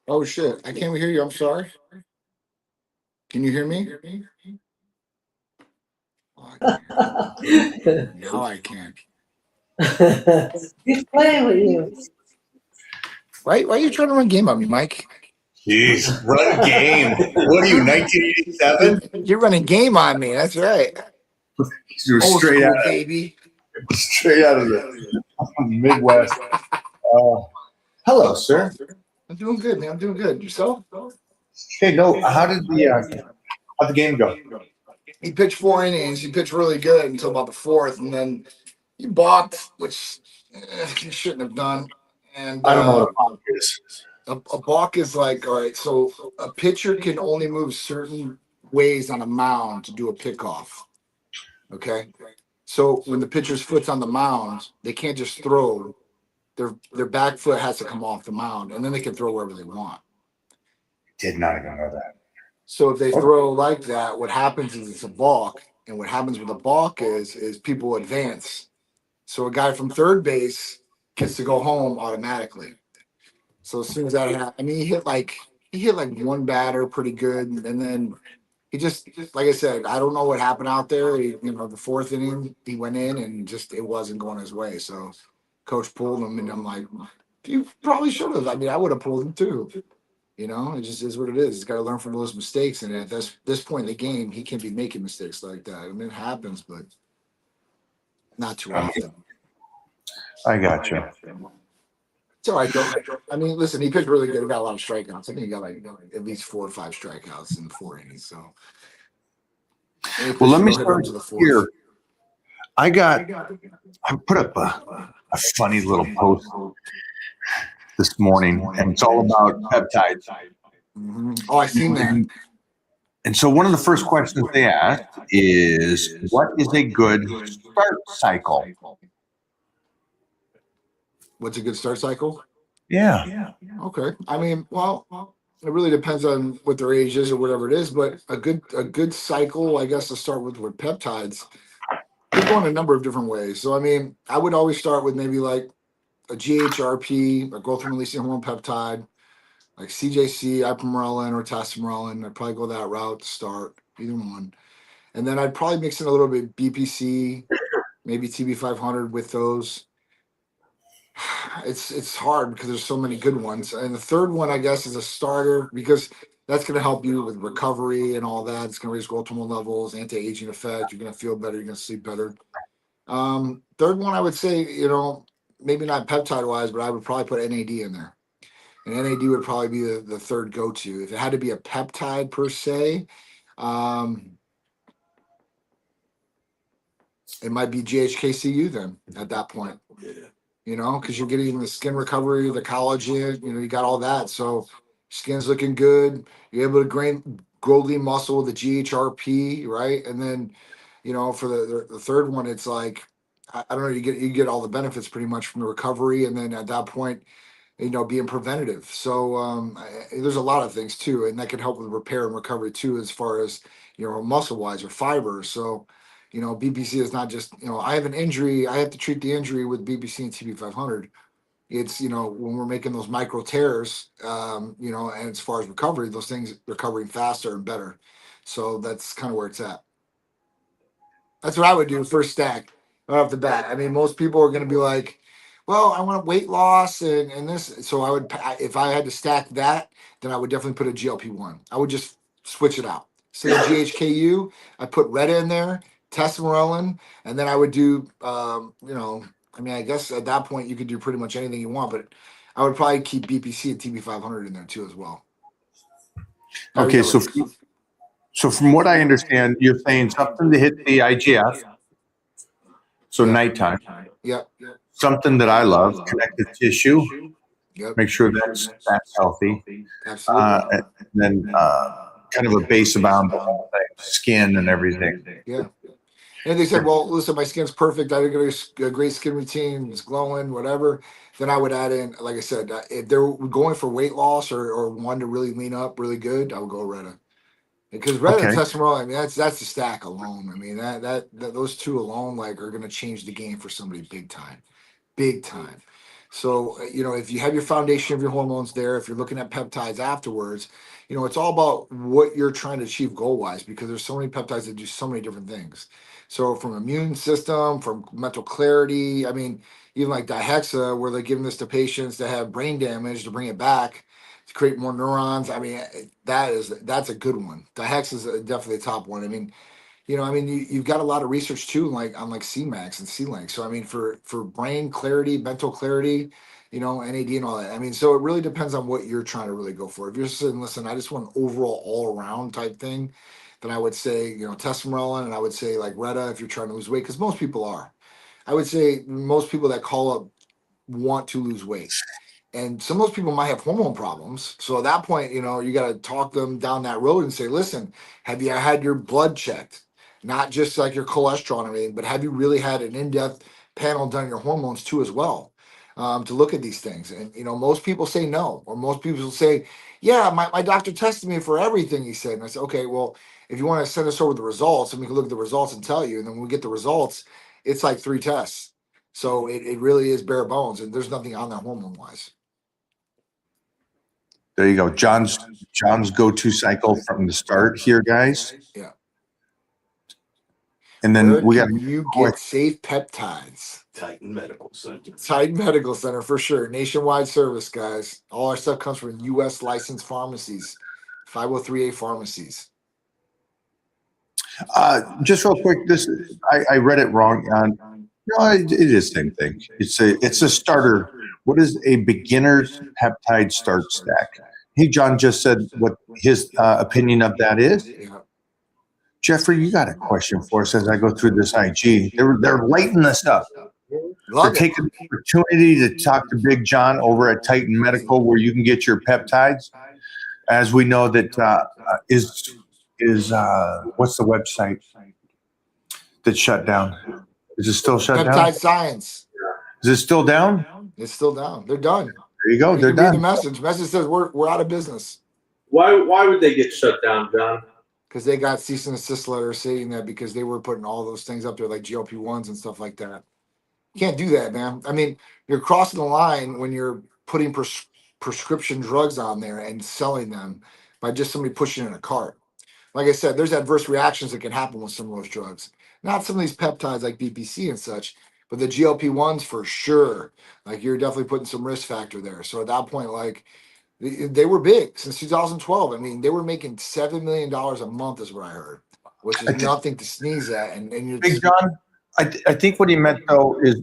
Oh shit! I can't hear you. I'm sorry. Can you hear me? Oh, I can't hear you. Now I can. He's playing with you. Why are you trying to run game on me, Mike? Jeez, run game. What are you, 1987? You're running game on me. That's right. You're Old straight school, out, baby. straight out of the Midwest. Uh, hello, sir. I'm doing good, man. I'm doing good. Yourself? Hey, no, how'd the game go? He pitched 4 innings. He pitched really good until about the fourth, and then he balked, which he shouldn't have done. And I don't know what a punk is. a balk is like, all right, so a pitcher can only move certain ways on a mound to do a pickoff. Okay. So when the pitcher's foot's on the mound, they can't just throw. Their back foot has to come off the mound, and then they can throw wherever they want. Did not even know that. So if they throw like that, what happens is it's a balk, and what happens with a balk is people advance. So a guy from third base gets to go home automatically. So as soon as that happened, I mean, he hit like one batter pretty good, and then he just like I said, I don't know what happened out there. The fourth inning, he went in and just it wasn't going his way. So coach pulled him, and I'm like, you probably should have. I mean, I would have pulled him too. It just is what it is. He's got to learn from those mistakes, and at this point in the game, he can't be making mistakes like that. I mean, it happens, but not too Um, often. I got you. It's all right, though. I mean, listen, he pitched really good. He got a lot of strikeouts. I think he got like at least 4 or 5 strikeouts in 4 innings. So, and he Well, pitched let me no hitter start into the fourth. here. I put up a funny little post this morning, and it's all about peptides. Oh, I seen that. And so one of the first questions they asked is, what is a good start cycle? What's a good start cycle? Yeah. Okay. I mean, well, it really depends on what their age is or whatever it is, but a good cycle, I guess, to start with peptides could go in a number of different ways. So I mean, I would always start with maybe like a GHRP, a growth hormone releasing hormone peptide, like CJC, ipamorelin, or tesamorelin. I'd probably go that route to start, either one. And then I'd probably mix in a little bit BPC, maybe TB500 with those. It's hard because there's so many good ones. And the third one, I guess, is a starter because that's going to help you with recovery and all that. It's going to raise growth hormone levels, anti-aging effect. You're going to feel better. You're going to sleep better. Third one, I would say, maybe not peptide wise, but I would probably put NAD in there. And NAD would probably be the third go-to. If it had to be a peptide per se, um, it might be GHKCU then at that point. Because you're getting the skin recovery, the collagen, you got all that. So skin's looking good. You're able to grow lean muscle with the GHRP, right? And then, for the third one, it's like, I don't know, you get all the benefits pretty much from the recovery, and then at that point, being preventative. So there's a lot of things too, and that can help with repair and recovery too, as far as muscle wise or fiber. So BPC is not just I have an injury, I have to treat the injury with BPC and TB500. It's when we're making those micro tears, and as far as recovery, those things recovering faster and better. So that's kind of where it's at. That's what I would do first stack right off the bat. I mean, most people are going to be like, well, I want weight loss and this. So if I had to stack that, then I would definitely put a GLP-1. I would just switch it out. Instead of GHKU, I put Retta in there, testosterone, and then I would do, I mean, I guess at that point you could do pretty much anything you want, but I would probably keep BPC and TB500 in there too as well. Okay, so from what I understand, you're saying something to hit the IGF, so nighttime. Yep. Something that I love, connective tissue. Yep. Make sure that's healthy. Absolutely. And then kind of a base around the whole thing, skin and everything. Yeah. And they said, well, listen, my skin's perfect. I did a great skin routine. It's glowing, whatever. Then I would add in, like I said, if they're going for weight loss or one to really lean up really good, I would go Retta. Because Retta and Okay. testosterone, I mean, that's the stack alone. I mean, that those two alone, like, are going to change the game for somebody big time. Big time. So, if you have your foundation of your hormones there, if you're looking at peptides afterwards, it's all about what you're trying to achieve goal wise, because there's so many peptides that do so many different things. So, from immune system, from mental clarity, I mean, even like dihexa, where they're giving this to patients that have brain damage to bring it back to create more neurons. I mean, that's a good one. Dihexa is definitely a top one. I mean, you've got a lot of research too, like on like CMAX and C-Link. So I mean, for brain clarity, mental clarity, NAD and all that. I mean, so it really depends on what you're trying to really go for. If you're saying, listen, I just want an overall all around type thing, then I would say, testosterone, and I would say like Retta if you're trying to lose weight, because most people are. I would say most people that call up want to lose weight. And some of those people might have hormone problems. So at that point, you got to talk them down that road and say, listen, have you had your blood checked? Not just like your cholesterol and everything, but have you really had an in-depth panel done on your hormones too as well, to look at these things? And most people say no, or most people will say, yeah, my doctor tested me for everything, he said. And I said, okay, well, if you want to send us over the results and we can look at the results and tell you, and then when we get the results, it's like 3 tests. So it really is bare bones, and there's nothing on that hormone wise. There you go. John's go-to cycle from the start here, guys. Yeah. And then Where we got can you get safe peptides? Titan Medical Center. Titan Medical Center for sure. Nationwide service, guys. All our stuff comes from U.S. licensed pharmacies, 503A pharmacies. Just real quick, I read it wrong. No, it is the same thing. It's a starter. What is a beginner's peptide start stack? Hey, John just said what his opinion of that is. Yeah. Jeffrey, you got a question for us as I go through this IG. They're lighting us up. They're taking the opportunity to talk to Big John over at Titan Medical, where you can get your peptides. As we know that is what's the website that shut down? Is it still shut down? Peptide Science. Is it still down? It's still down. They're done. There you go. They're You can read done. the message. Message says we're out of business Why would they get shut down, John? because they got cease and desist letters saying that because they were putting all those things up there like GLP-1s and stuff like that. You can't do that, man. I mean, you're crossing the line when you're putting prescription drugs on there and selling them by just somebody pushing in a cart. Like I said, there's adverse reactions that can happen with some of those drugs. Not some of these peptides like BPC and such, but the GLP-1s for sure. Like you're definitely putting some risk factor there. So at that point, like they were big since 2012. I mean, they were making $7 million a month, is what I heard, which is nothing to sneeze at. And you're Big John, I think what he meant though is,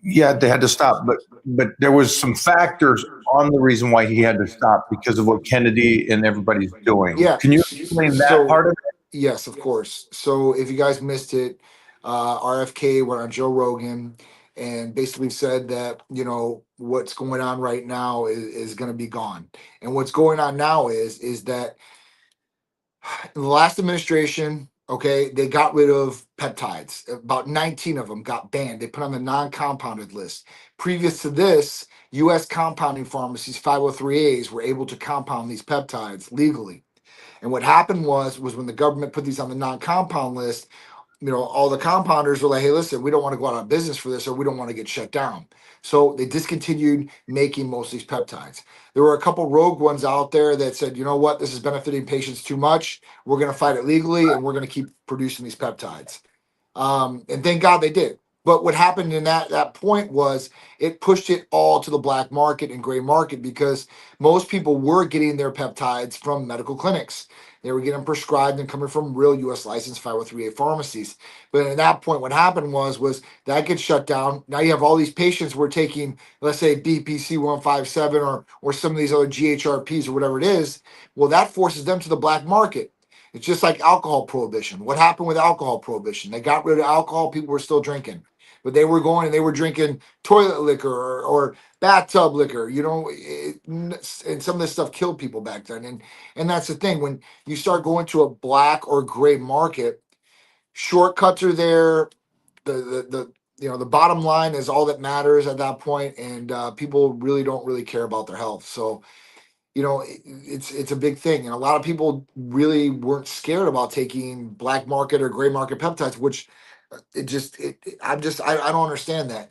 yeah, they had to stop, but there was some factors on the reason why he had to stop because of what Kennedy and everybody's doing. Yeah. Can you explain that part of it? Yes, of course. So if you guys missed it, RFK went on Joe Rogan and basically said that, what's going on right now is going to be gone. And what's going on now is that in the last administration, okay, they got rid of peptides. About 19 of them got banned. They put on the non-compounded list. Previous to this, U.S. compounding pharmacies, 503As, were able to compound these peptides legally. And what happened was when the government put these on the non-compound list, all the compounders were like, hey, listen, we don't want to go out of business for this, or we don't want to get shut down. So they discontinued making most of these peptides. There were a couple rogue ones out there that said, you know what, this is benefiting patients too much. We're going to fight it legally, and we're going to keep producing these peptides. And thank God they did. But what happened in that point was it pushed it all to the black market and gray market because most people were getting their peptides from medical clinics. They were getting prescribed and coming from real U.S. licensed 503A pharmacies. But at that point, what happened was that gets shut down. Now you have all these patients who are taking, let's say, BPC 157 or some of these other GHRPs or whatever it is. Well, that forces them to the black market. It's just like alcohol prohibition. What happened with alcohol prohibition? They got rid of alcohol. People were still drinking. But they were going and they were drinking toilet liquor or bathtub liquor, and some of this stuff killed people back then. And that's the thing. When you start going to a black or gray market, shortcuts are there. The bottom line is all that matters at that point, and people don't really care about their health. So, it's a big thing, and a lot of people really weren't scared about taking black market or gray market peptides, which I don't understand that.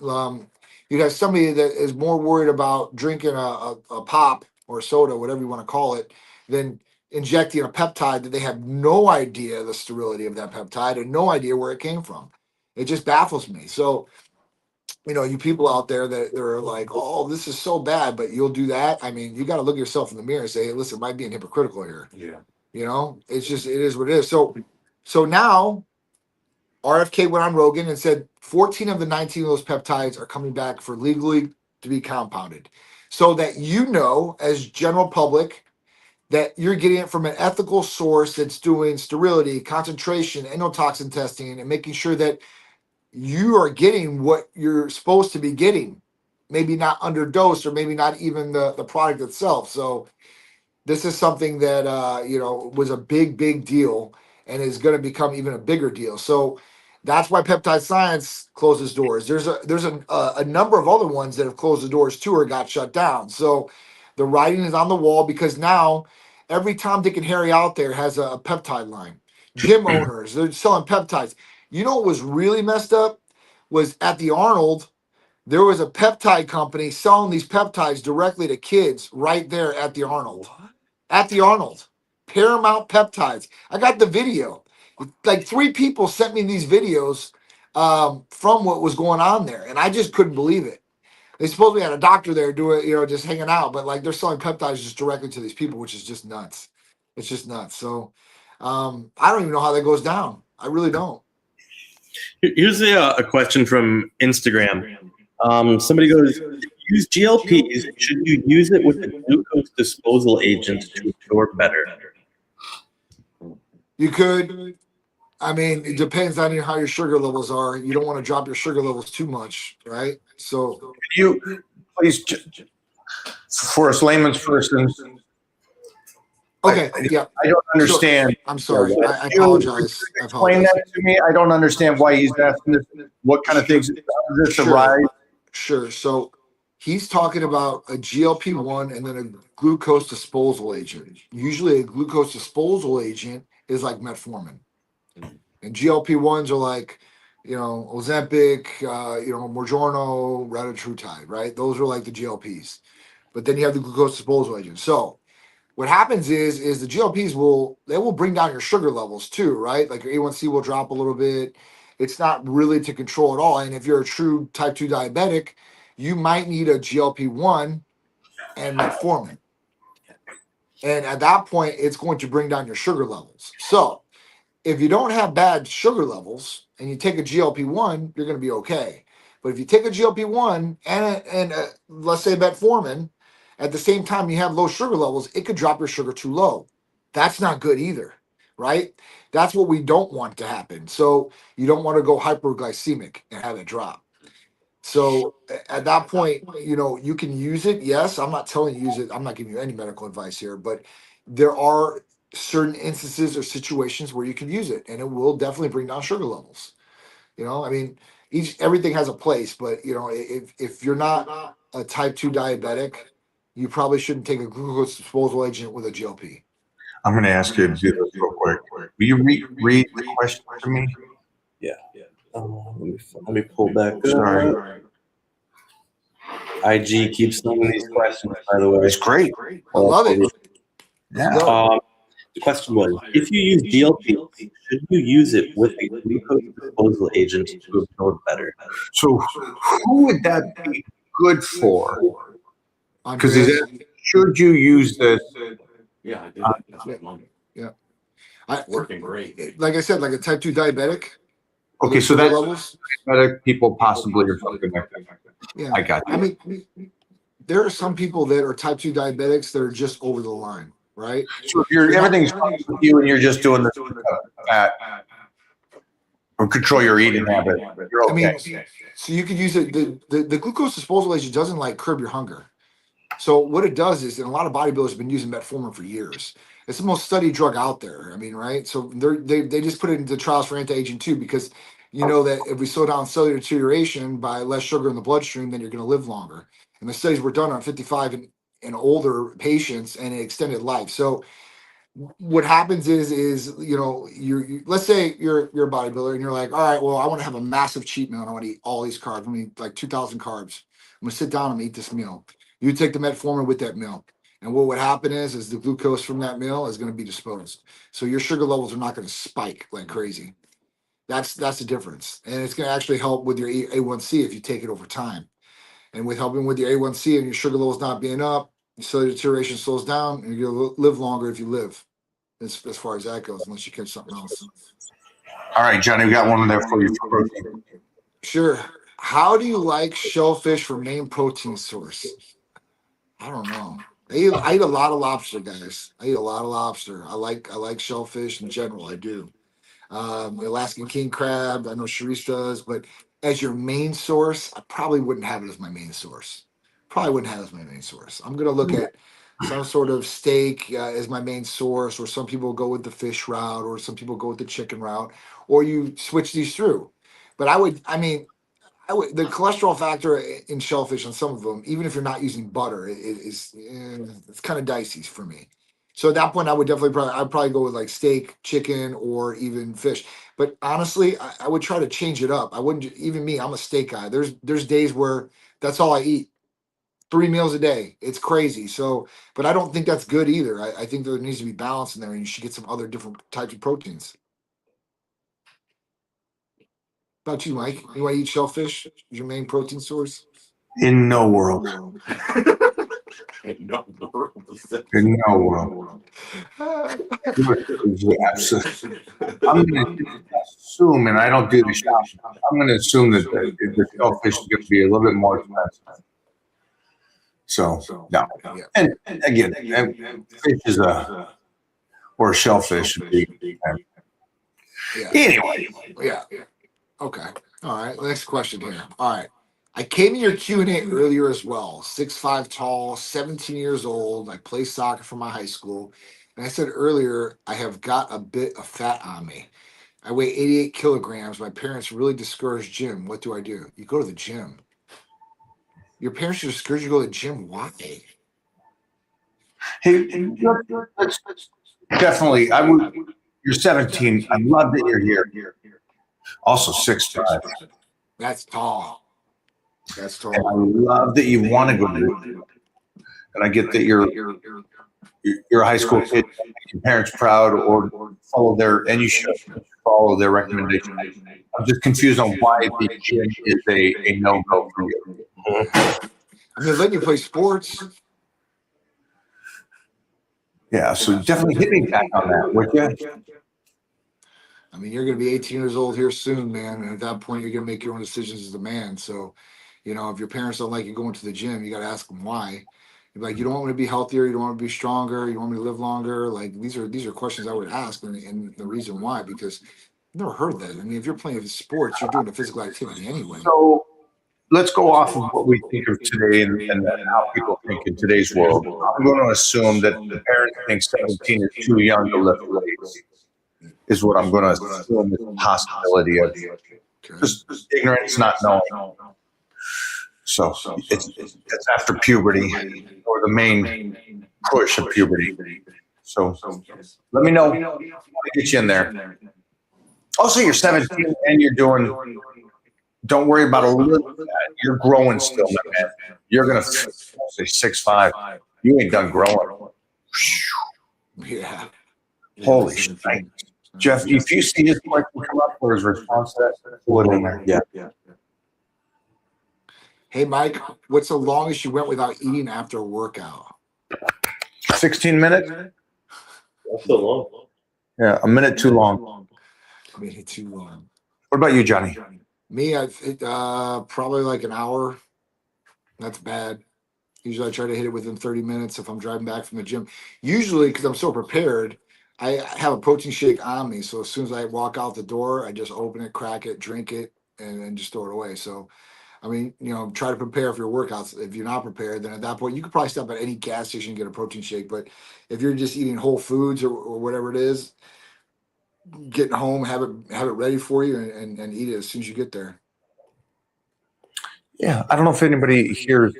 you'd have somebody that is more worried about drinking a pop or a soda, whatever you want to call it, than injecting a peptide that they have no idea the sterility of that peptide and no idea where it came from. It just baffles me. So, you know, you people out there that are like, oh, this is so bad, but you'll do that. I mean, you got to look yourself in the mirror and say, hey, listen, am I being hypocritical here? Yeah. You know, it's just, it is what it is. So now RFK went on Rogan and said 14 of the 19 of those peptides are coming back for legally to be compounded, so that you know, as general public, that you're getting it from an ethical source that's doing sterility, concentration, endotoxin testing, and making sure that you are getting what you're supposed to be getting. Maybe not underdosed, or maybe not even the product itself. So this is something that you know, was a big deal and is going to become even a bigger deal. So that's why peptide science closes doors. There's a number of other ones that have closed the doors too or got shut down. So the writing is on the wall, because now every Tom, Dick, and Harry out there has a peptide line. Gym owners, they're selling peptides. You know what was really messed up was at the Arnold, there was a peptide company selling these peptides directly to kids right there at the Arnold. At the Arnold, Paramount Peptides. I got the video. Like 3 people sent me these videos from what was going on there, and I just couldn't believe it. They supposedly had a doctor there doing, you know, just hanging out, but like they're selling peptides just directly to these people, which is just nuts. It's just nuts. So I don't even know how that goes down. I really don't. Here's a question from Instagram. Somebody goes, use GLPs. Should you use it with a glucose disposal agent to absorb better? You could. I mean, it depends on how your sugar levels are. You don't want to drop your sugar levels too much, right? So Can you please, for us layman's persons, okay, yeah. I don't understand. I'm sorry. I Can you apologize. I Explain apologize. that to me. I don't understand why he's asking this. What kind of things is this a Sure. ride? Sure. So he's talking about a GLP-1 and then a glucose disposal agent. Usually a glucose disposal agent is like metformin. And GLP-1s are like, you know, Ozempic, you know, Mounjaro, retatrutide, right? Those are like the GLPs. But then you have the glucose disposal agent. So what happens is the GLPs will bring down your sugar levels too, right? Like your A1C will drop a little bit. It's not really to control at all. And if you're a true type 2 diabetic, you might need a GLP-1 and metformin. And at that point, it's going to bring down your sugar levels. So if you don't have bad sugar levels and you take a GLP-1, you're going to be okay. But if you take a GLP-1 and let's say metformin, at the same time you have low sugar levels, it could drop your sugar too low. That's not good either, right? That's what we don't want to happen. So you don't want to go hyperglycemic and have it drop. So at that point, you know, you can use it. Yes, I'm not telling you use it. I'm not giving you any medical advice here, but there are certain instances or situations where you can use it, and it will definitely bring down sugar levels. You know, I mean, everything has a place, but you know, if you're not a type 2 diabetic, you probably shouldn't take a glucose disposal agent with a GLP. I'm going to ask you to do this real quick. Will you read the question to me? Yeah. Let me pull back up. Sorry. IG keeps sending these questions, by the way. It's great. I love it. Yeah. The question was, if you use DLP, should you use it with a glucose disposal agent to absorb better? So who would that be good for? Because should you use this? Yeah, I did. That's what I'm working great. Like I said, like a type 2 diabetic. Okay, so sugar that's levels. diabetic people possibly are something like that. Yeah, I got you. I mean, there are some people that are type 2 diabetics that are just over the line, right? So if everything's fine with you and you're just doing this fat or control your eating habit, you're I mean, okay. so you could use it. The glucose disposal agent doesn't like curb your hunger. So what it does is, and a lot of bodybuilders have been using metformin for years. It's the most studied drug out there. I mean, right? So they just put it into trials for anti-aging too, because you know that if we slow down cellular deterioration by less sugar in the bloodstream, then you're going to live longer. And the studies were done on 55 and older patients, and it extended life. So what happens is you know, let's say you're a bodybuilder and you're like, all right, well, I want to have a massive cheat meal and I want to eat all these carbs. I mean, like 2,000 carbs. I'm gonna sit down and eat this meal. You take the metformin with that meal. And what would happen is the glucose from that meal is going to be disposed. So your sugar levels are not going to spike like crazy. That's the difference. And it's going to actually help with your A1C if you take it over time. And with helping with your A1C and your sugar levels not being up, your cellular deterioration slows down, and you're going to live longer if you live, as far as that goes, unless you catch something else. All right, Johnny, we got one there for you for protein. Sure. How do you like shellfish for main protein source? I don't know. I eat a lot of lobster, guys. I eat a lot of lobster. I like shellfish in general. I do. Alaskan king crab. I know Sharice does, but as your main source, I probably wouldn't have it as my main source. Probably wouldn't have it as my main source. I'm gonna look at some sort of steak as my main source, or some people go with the fish route, or some people go with the chicken route, or you switch these through. But the cholesterol factor in shellfish on some of them, even if you're not using butter, it's kind of dicey for me. So at that point, I'd probably go with like steak, chicken, or even fish. But honestly, I would try to change it up. I wouldn't even me. I'm a steak guy. There's days where that's all I eat, 3 meals a day. It's crazy. So, but I don't think that's good either. I think there needs to be balance in there, and you should get some other different types of proteins. About you, Mike? You want to eat shellfish? Is your main protein source? In no world. In no world. In no world. Absolutely. I'm going to assume, and I don't do the shopping, I'm going to assume that the shellfish is going to be a little bit more expensive. So, no. And again, fish is or shellfish would be. Anyway. Yeah. Okay. All right. Next question here. All right. I came in your Q&A earlier as well. 6'5" tall, 17 years old. I play soccer for my high school. And I said earlier, I have got a bit of fat on me. I weigh 88 kilograms. My parents really discourage gym. What do I do? You go to the gym. Your parents should discourage you to go to the gym. Why? Hey, let's definitely, you're 17. I love that you're here. Also 6'5". That's tall. That's tall. And I love that you want to go to. And I get that you're a high school kid, your parents proud, or follow and you should follow their recommendation. I'm just confused on why the gym is a no-go for you. I'm gonna let you play sports. Yeah, so definitely hit me back on that, would you? I mean, you're going to be 18 years old here soon, man. And at that point, you're going to make your own decisions as a man. So, if your parents don't like you going to the gym, you got to ask them why. You're like, you don't want me to be healthier. You don't want me to be stronger. You want me to live longer. Like, these are questions I would ask. And the reason why, because I've never heard that. I mean, if you're playing sports, you're doing a physical activity anyway. So let's go off of what we think of today and how people think in today's world. I'm going to assume that the parents think 17 is too young to lift weights. Is what I'm going to assume is a possibility of just ignorance, not knowing. So it's after puberty, or the main push of puberty. So let me know. I want to get you in there. Also, you're 17 and you're doing. Don't worry about a little bit. You're growing still, my man. You're going to say 6'5". You ain't done growing. Yeah. Holy shit. Jeff, if you see his question come up or his response to that, pull it in there. Yeah. Hey, Mike, what's the longest you went without eating after a workout? 16 minutes? That's so long. Yeah, a minute too long. A minute too long. What about you, Johnny? Me, probably like an hour. That's bad. Usually I try to hit it within 30 minutes if I'm driving back from the gym. Usually, because I'm so prepared, I have a protein shake on me. So as soon as I walk out the door, I just open it, crack it, drink it, and then just throw it away. So, I mean, try to prepare for your workouts. If you're not prepared, then at that point, you could probably stop at any gas station and get a protein shake. But if you're just eating Whole Foods or whatever it is, getting home, have it ready for you and eat it as soon as you get there. Yeah, I don't know if anybody here is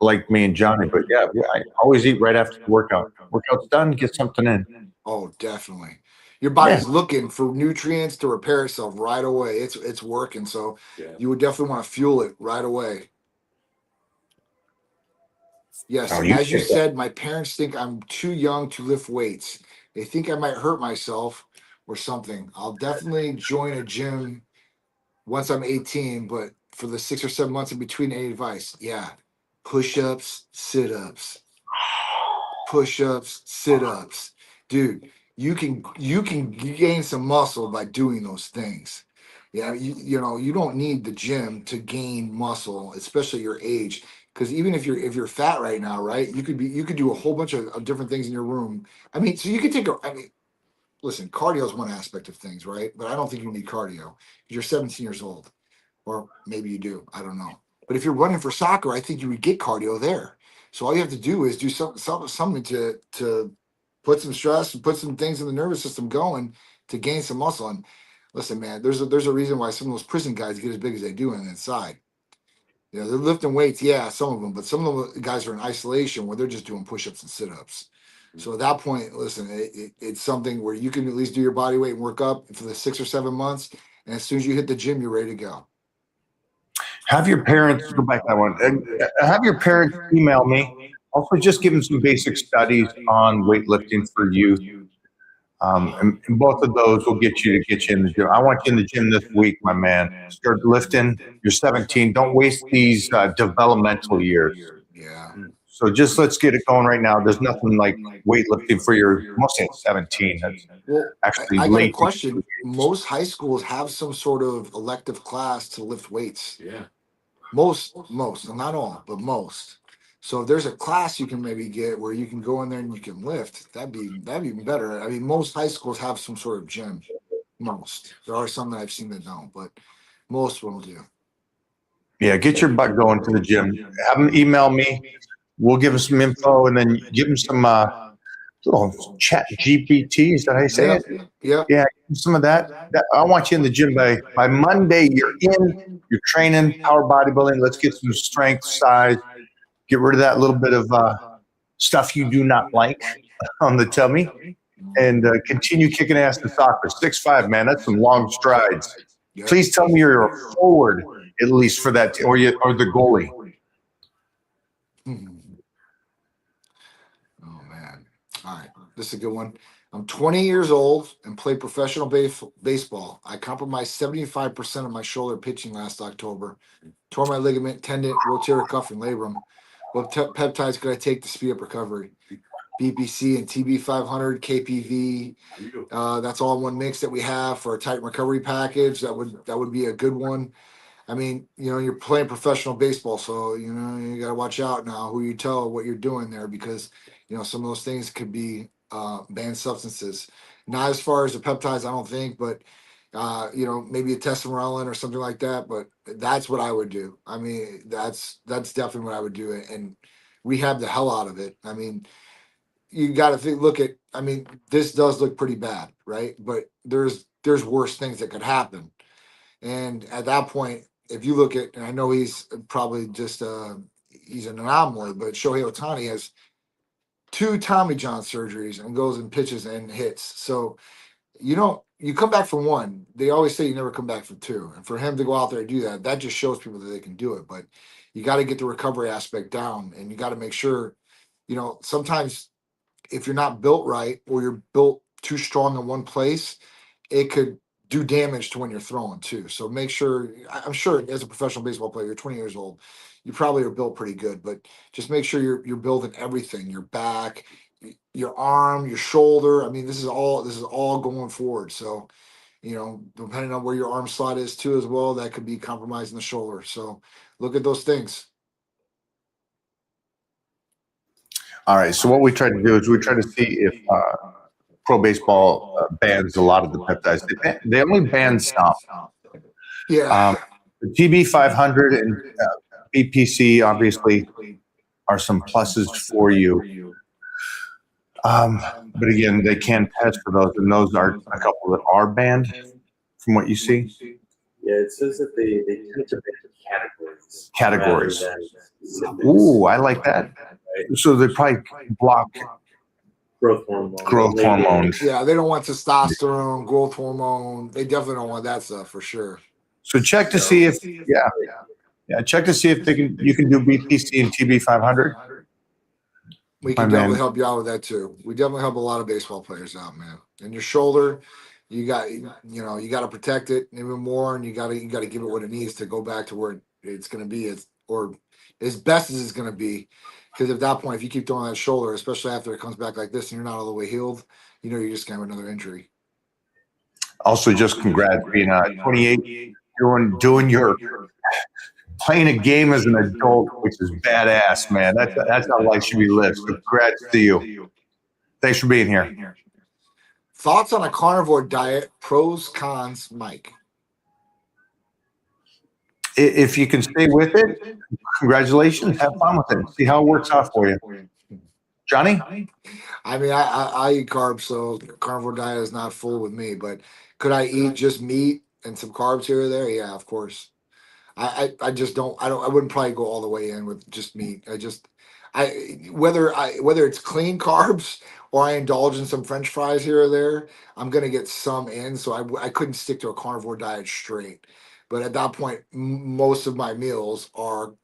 like me and Johnny, but yeah, I always eat right after the workout. Workout's done, get something in. Oh, definitely. Your body's looking for nutrients to repair itself right away. It's working, so you would definitely want to fuel it right away. Yes, Oh, you as you picked up. said, my parents think I'm too young to lift weights. They think I might hurt myself or something. I'll definitely join a gym once I'm 18, but for the 6 or 7 months in between, any advice? Yeah, push-ups, sit-ups, push-ups, sit-ups. Dude, you can gain some muscle by doing those things. Yeah, you don't need the gym to gain muscle, especially your age. Because even if you're fat right now, right, you could do a whole bunch of different things in your room. I mean, so you could take a I mean, listen, cardio is one aspect of things, right? But I don't think you need cardio. You're 17 years old, or maybe you do. I don't know. But if you're running for soccer, I think you would get cardio there. So all you have to do is do something to put some stress and put some things in the nervous system going to gain some muscle. And listen, man, there's a reason why some of those prison guys get as big as they do on the inside. You know, they're lifting weights, yeah, some of them, but some of the guys are in isolation where they're just doing push-ups and sit-ups. So at that point, listen, it's something where you can at least do your body weight and work up for the 6 or 7 months, and as soon as you hit the gym, you're ready to go. Have your parents go back to that one, and have your parents email me. Also, just give them some basic studies on weightlifting for youth. And both of those will get you in the gym. I want you in the gym this week, my man. Start lifting. You're 17. Don't waste these developmental years. Yeah. So just let's get it going right now. There's nothing like weightlifting for your mostly at 17. That's Well, actually I got a late. question. Most high schools have some sort of elective class to lift weights. Yeah. Most, not all, but most. So if there's a class you can maybe get where you can go in there and you can lift, that'd be even better. I mean, most high schools have some sort of gym. Most. There are some that I've seen that don't, but most of them do. Yeah, get your butt going to the gym. Have them email me. We'll give them some info and then give them some little chat GPT. Is that how you say it? Yeah. Yeah, some of that. I want you in the gym by Monday. You're in. You're training power bodybuilding. Let's get some strength, size. Get rid of that little bit of stuff you do not like on the tummy, and continue kicking ass in soccer. 6'5", man. That's some long strides. Please tell me you're a forward at least for that, or the goalie. Oh man! All right, this is a good one. I'm 20 years old and play professional baseball. I compromised 75% of my shoulder pitching last October. Tore my ligament, tendon, rotator cuff, and labrum. What peptides could I take to speed up recovery? BPC and TB 500, KPV. That's all in one mix that we have for a tight recovery package. That would be a good one. I mean, you're playing professional baseball, so you got to watch out now who you tell what you're doing there, because some of those things could be banned substances. Not as far as the peptides, I don't think, but maybe a testosterone or something like that. But that's what I would do. I mean, that's definitely what I would do, and rehab the hell out of it. I mean, you got to look at. I mean, this does look pretty bad, right? But there's worse things that could happen, and at that point, if you look at, and I know he's probably just he's an anomaly, but Shohei Ohtani has 2 Tommy John surgeries and goes and pitches and hits. So you come back from one. They always say you never come back from 2. And for him to go out there and do that, that just shows people that they can do it. But you got to get the recovery aspect down, and you got to make sure, sometimes if you're not built right or you're built too strong in one place, it could do damage to when you're throwing too. So make sure, I'm sure as a professional baseball player, you're 20 years old, you probably are built pretty good, but just make sure you're building everything, your back, your arm, your shoulder. I mean, this is all going forward. So, depending on where your arm slot is too, as well, that could be compromising the shoulder. So look at those things. All right. So what we try to do is we try to see if pro baseball bans a lot of the peptides. They only ban some. Yeah. The TB 500 and BPC obviously are some pluses for you. But again, they can test for those, and those are a couple that are banned from what you see. Yeah, it says that they tend to ban Categories. rather than specifics. Ooh, I like that. So they probably block Growth hormone. growth hormones. Yeah, they don't want testosterone, growth hormone. They definitely don't want that stuff for sure. So check to see if check to see if you can do BPC and TB 500. We My can man. definitely help you out with that too. We definitely help a lot of baseball players out, man. And your shoulder, you got you got to protect it even more, and you got to give it what it needs to go back to where it's going to be, or as best as it's going to be. Because at that point, if you keep throwing that shoulder, especially after it comes back like this, and you're not all the way healed, you're just going to have another injury. Also, just congrats being 28, doing your playing a game as an adult, which is badass, man. That's how life should be lived. So congrats to you. Thanks for being here. Thoughts on a carnivore diet? Pros, cons, Mike. If you can stay with it, congratulations. Have fun with it. See how it works out for you. Johnny? I mean, I eat carbs, so carnivore diet is not full with me. But could I eat just meat and some carbs here or there? Yeah, of course. I just don't. I wouldn't probably go all the way in with just meat. Whether it's clean carbs or I indulge in some French fries here or there, I'm gonna get some in. So I couldn't stick to a carnivore diet straight. But at that point, most of my meals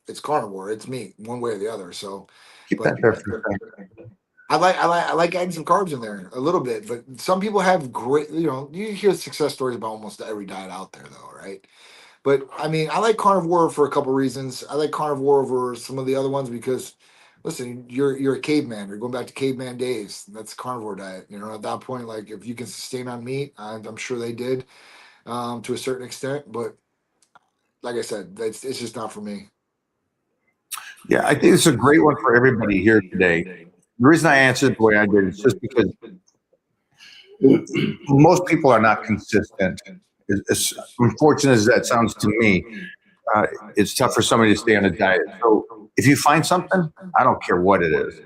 it's carnivore. It's meat, one way or the other. So. Keep But that there for a second. I like adding some carbs in there a little bit, but some people have great, you hear success stories about almost every diet out there though, right? But I mean, I like carnivore for a couple reasons. I like carnivore over some of the other ones because, listen, you're a caveman. You're going back to caveman days. That's a carnivore diet. At that point, like if you can sustain on meat, I'm sure they did to a certain extent. But like I said, it's just not for me. Yeah, I think it's a great one for everybody here today. The reason I answered the way I did is just because most people are not consistent. As unfortunate as that sounds to me, it's tough for somebody to stay on a diet. So if you find something, I don't care what it is,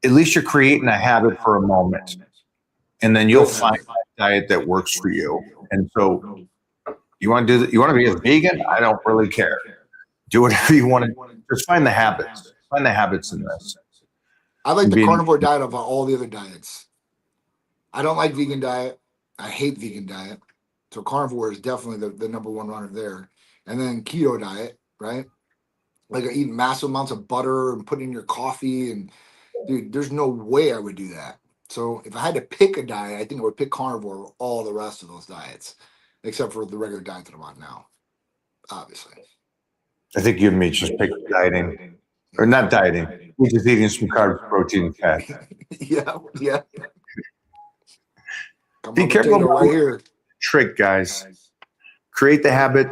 at least you're creating a habit for a moment. And then you'll find a diet that works for you. And so you want to do that? You want to be a vegan? I don't really care. Do whatever you want to. Just find the habits. Find the habits in this. I like the carnivore diet of all the other diets. I don't like vegan diet. I hate vegan diet. So carnivore is definitely the number one runner there. And then keto diet, right? Like eating massive amounts of butter and putting in your coffee. And dude, there's no way I would do that. So if I had to pick a diet, I think I would pick carnivore over all the rest of those diets, except for the regular diet that I'm on now, obviously. I think you and me just pick dieting. Or not dieting. We're just eating some carbs, protein, and fat. Yeah. Be careful right here. Trick, guys. Create the habit.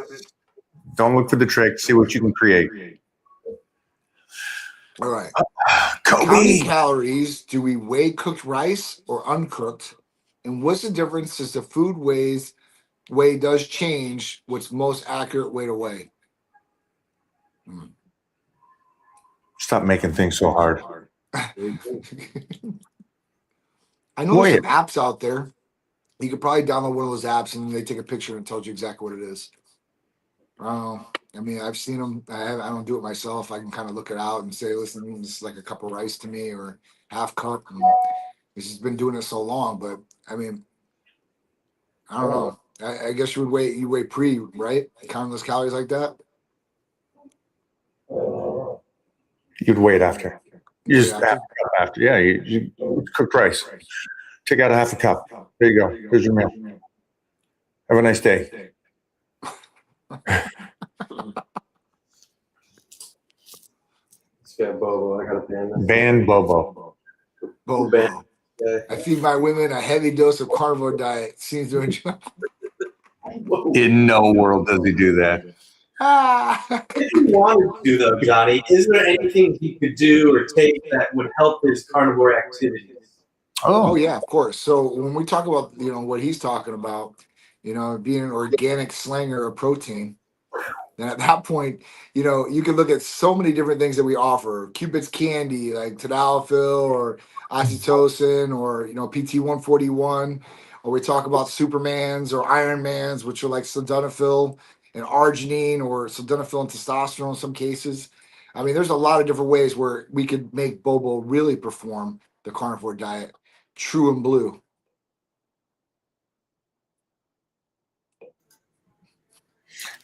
Don't look for the trick. See what you can create. All right. Kobe. How many calories do we weigh cooked rice or uncooked? And what's the difference as the food weigh does change what's most accurate way to weigh? Stop making things so hard. I know there's some apps out there. You could probably download one of those apps and they take a picture and tells you exactly what it is. I mean, I've seen them. I don't do it myself. I can kind of look it out and say, listen, this is like a cup of rice to me or half cup. And it's just been doing it so long. But I mean, I don't know. I guess you weigh pre, right? Counting those calories like that. You'd wait after. You just after. Yeah, you cook rice. Take out a half a cup. There you go. Here's your meal. Have a nice day. Bobo. I got a band. Ban Bobo. Bobo. I feed my women a heavy dose of carnivore diet. Seems to enjoy. In no world does he do that. If you wanted to, though, Johnny, is there anything he could do or take that would help his carnivore activities? Oh yeah, of course. So when we talk about what he's talking about, being an organic slanger of protein, then at that point, you can look at so many different things that we offer. Cupid's candy, like tadalafil or oxytocin, or PT-141, or we talk about Supermans or Ironmans, which are like sildenafil and arginine, or sildenafil and testosterone in some cases. I mean, there's a lot of different ways where we could make Bobo really perform the carnivore diet true and blue.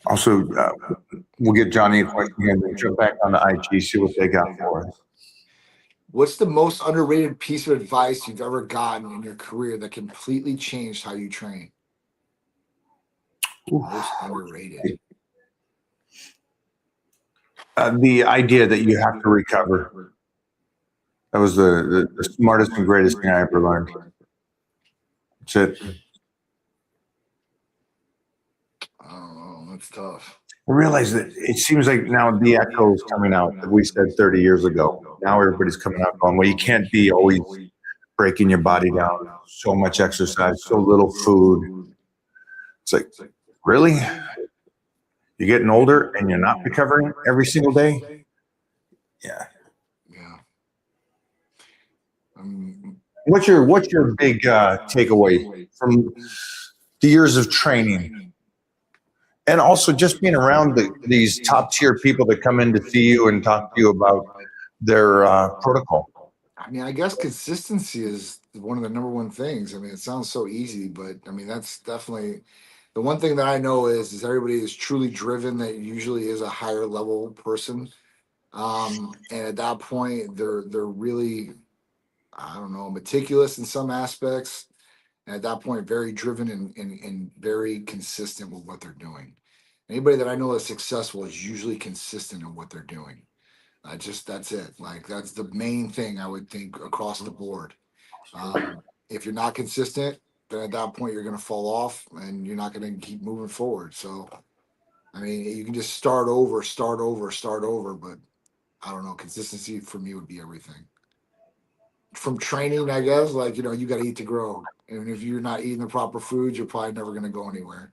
Also, we'll get Johnny a question again and jump back on the IG, see what they got for us. What's the most underrated piece of advice you've ever gotten in your career that completely changed how you train? Most underrated. The idea that you have to recover. That was the smartest and greatest thing I ever learned. That's it. I don't know. That's tough. I realize that it seems like now the echo is coming out that we said 30 years ago. Now everybody's coming out going, well, you can't be always breaking your body down. So much exercise, so little food. It's like, really? You're getting older and you're not recovering every single day? Yeah. Yeah. What's your big takeaway from the years of training? And also just being around these top tier people that come in to see you and talk to you about their protocol. I mean, I guess consistency is one of the number one things. I mean, it sounds so easy, but I mean, that's definitely the one thing that I know is everybody is truly driven. That usually is a higher level person. And at that point, they're really, I don't know, meticulous in some aspects. And at that point, very driven and very consistent with what they're doing. Anybody that I know that's successful is usually consistent in what they're doing. That's it. Like that's the main thing I would think across the board. If you're not consistent, then at that point you're going to fall off and you're not going to keep moving forward. So, I mean, you can just start over. But I don't know. Consistency for me would be everything. From training, I guess, like, you got to eat to grow. And if you're not eating the proper foods, you're probably never going to go anywhere.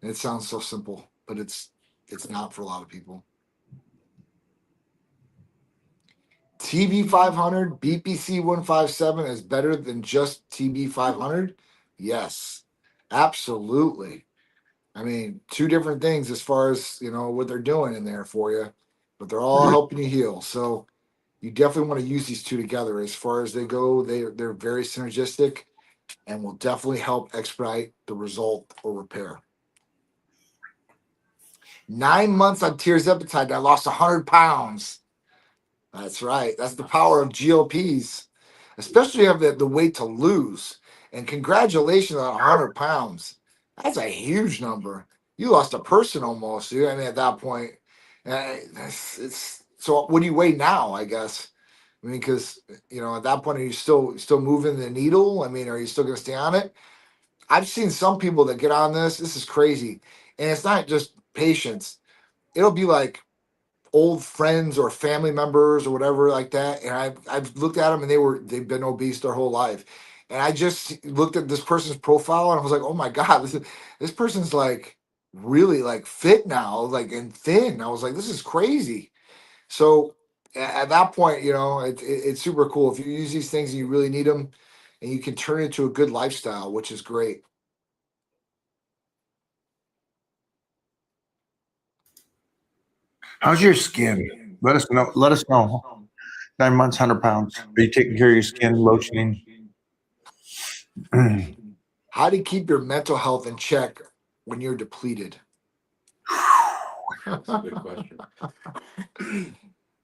And it sounds so simple, but it's not for a lot of people. TB 500, BPC 157 is better than just TB 500? Yes, absolutely. I mean, two different things as far as, what they're doing in there for you, but they're all helping you heal. So you definitely want to use these two together. As far as they go, they're very synergistic and will definitely help expedite the result or repair. 9 months on tirzepatide, I lost 100 pounds. That's right. That's the power of GLPs, especially if you have the weight to lose. And congratulations on 100 pounds. That's a huge number. You lost a person almost. I mean, at that point, it's so. What do you weigh now? I guess. I mean, because at that point, are you still moving the needle? I mean, are you still going to stay on it? I've seen some people that get on this. This is crazy, and it's not just patients. It'll be like old friends or family members or whatever like that, and I've looked at them and they've been obese their whole life, and I just looked at this person's profile and I was like, oh my god, this person's like really like fit now, like, and thin. I was like, this is crazy. So at that point, it's super cool if you use these things and you really need them, and you can turn it into a good lifestyle, which is great. How's your skin? Let us know. 9 months, 100 pounds. Are you taking care of your skin, lotioning? How do you keep your mental health in check when you're depleted? That's a good question.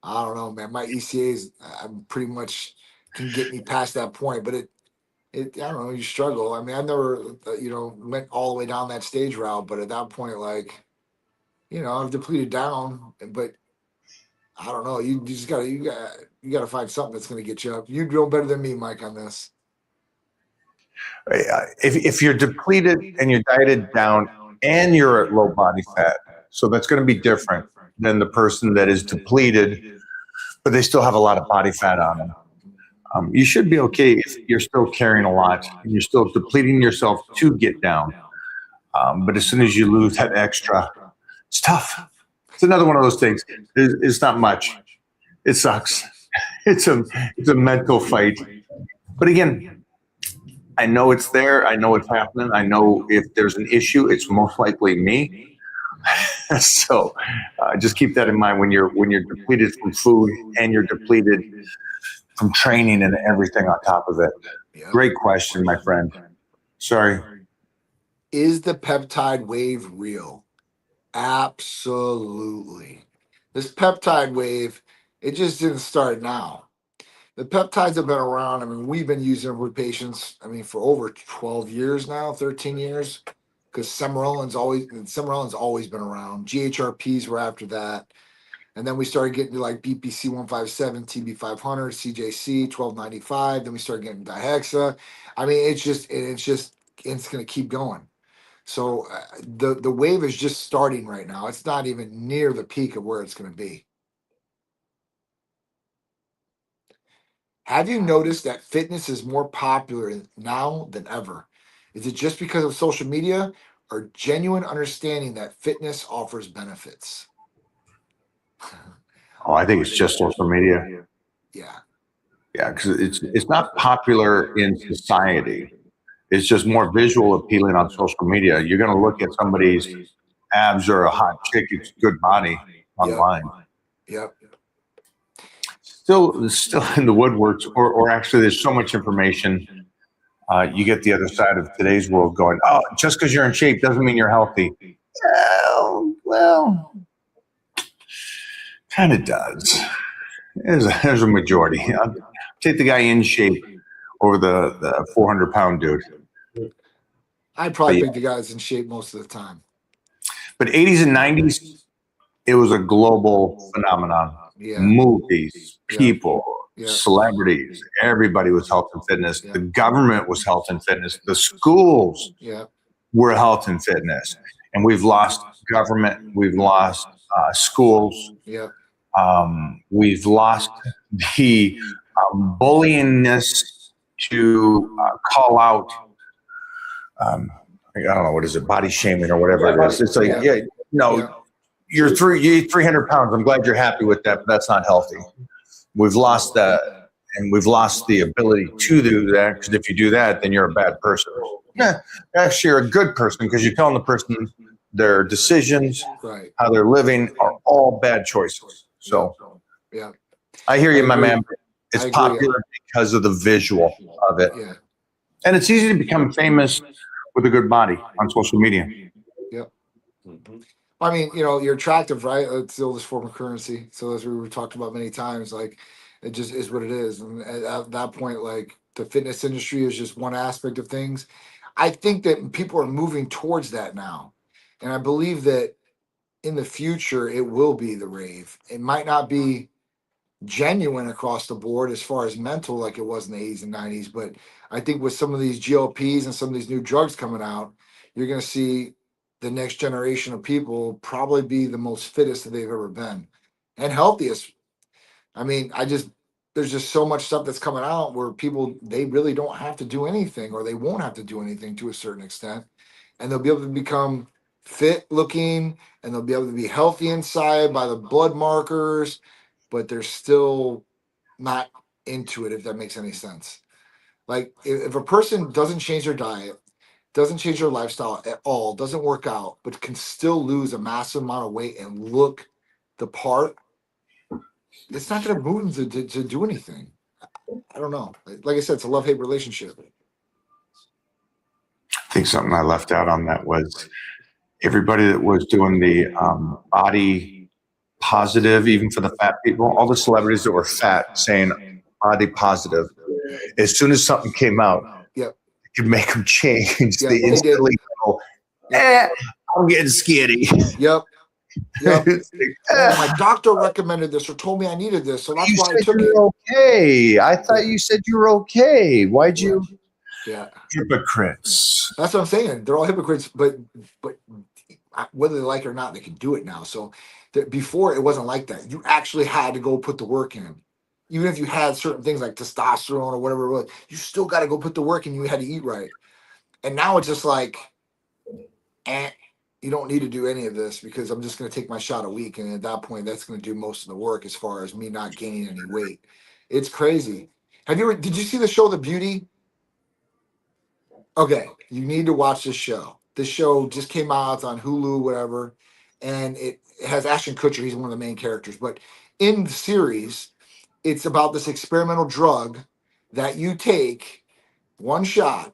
I don't know, man. My ECAs, I'm pretty much can get me past that point, but it I don't know. You struggle. I mean, I've never, went all the way down that stage route, but at that point, like, I've depleted down, but I don't know. You just you gotta find something that's gonna get you up. You know better than me, Mike, on this. If you're depleted and you're dieted down and you're at low body fat, so that's going to be different than the person that is depleted, but they still have a lot of body fat on them. You should be okay if you're still carrying a lot and you're still depleting yourself to get down. But as soon as you lose that extra, it's tough. It's another one of those things. It's not much. It sucks. It's a mental fight. But again, I know it's there. I know it's happening. I know if there's an issue, it's most likely me. So just keep that in mind when you're depleted from food and you're depleted from training and everything on top of it. Yep. Great question, my friend. Sorry. Is the peptide wave real? Absolutely. This peptide wave, it just didn't start now. The peptides have been around. I mean, we've been using them with patients, I mean, for over 12 years now, 13 years, because Semerilon's always been around. GHRPs were after that. And then we started getting to like BPC 157, TB 500, CJC 1295. Then we started getting Dihexa. I mean, it's going to keep going. So the wave is just starting right now. It's not even near the peak of where it's going to be. Have you noticed that fitness is more popular now than ever? Is it just because of social media or genuine understanding that fitness offers benefits? Oh, I think it's just social media. Yeah. Yeah, because it's not popular in society. It's just more visual appealing on social media. You're going to look at somebody's abs or a hot chick, it's good body online. Yep. Still in the woodworks, or actually, there's so much information. You get the other side of today's world going, oh, just because you're in shape doesn't mean you're healthy. Well, kind of does. There's a majority. I'll take the guy in shape over the 400-pound dude. I'd probably pick the guys in shape most of the time. But 80s and 90s, it was a global phenomenon. Yeah. Movies, people, Yeah. celebrities, everybody was health and fitness. The government was health and fitness. The schools were health and fitness. And we've lost government. We've lost schools. We've lost the bullyingness to call out, I don't know, what is it, body shaming or whatever it is. It's like, you're 300 pounds. I'm glad you're happy with that, but that's not healthy. We've lost that, and we've lost the ability to do that, because if you do that, then you're a bad person. Actually, you're a good person, because you're telling the person their decisions, how they're living, are all bad choices. So, I hear you, my man. It's popular because of the visual of it. And it's easy to become famous with a good body on social media. I mean, you're attractive, right? It's the oldest form of currency. So as we talked about many times, like, it just is what it is. And at that point, like, the fitness industry is just one aspect of things. I think that people are moving towards that now. And I believe that in the future, it will be the rave. It might not be genuine across the board as far as mental like it was in the 80s and 90s. But I think with some of these GLPs and some of these new drugs coming out, you're going to see the next generation of people probably be the most fittest that they've ever been and healthiest. I mean, there's just so much stuff that's coming out where people, they really don't have to do anything, or they won't have to do anything to a certain extent. And they'll be able to become fit looking, and they'll be able to be healthy inside by the blood markers, but they're still not into it, if that makes any sense. Like, if a person doesn't change their diet, doesn't change their lifestyle at all, doesn't work out, but can still lose a massive amount of weight and look the part, it's not going to move them to do anything. I don't know. Like I said, it's a love-hate relationship. I think something I left out on that was everybody that was doing the body positive, even for the fat people, all the celebrities that were fat saying body positive. As soon as something came out, could make them change. They instantly go, I'm getting skinny. My doctor recommended this or told me I needed this, so that's why I took it. Okay, I thought you said you were okay. Why'd you? Hypocrites. That's what I'm saying. They're all hypocrites, but whether they like it or not, they can do it now. So before, it wasn't like that. You actually had to go put the work in. Even if you had certain things like testosterone or whatever it was, you still got to go put the work in. You had to eat right. And now it's just like, you don't need to do any of this because I'm just going to take my shot a week. And at that point, that's going to do most of the work as far as me not gaining any weight. It's crazy. Did you see the show, The Beauty? Okay, you need to watch this show. This show just came out. It's on Hulu, whatever. And it has Ashton Kutcher. He's one of the main characters. But in the series, it's about this experimental drug that you take one shot,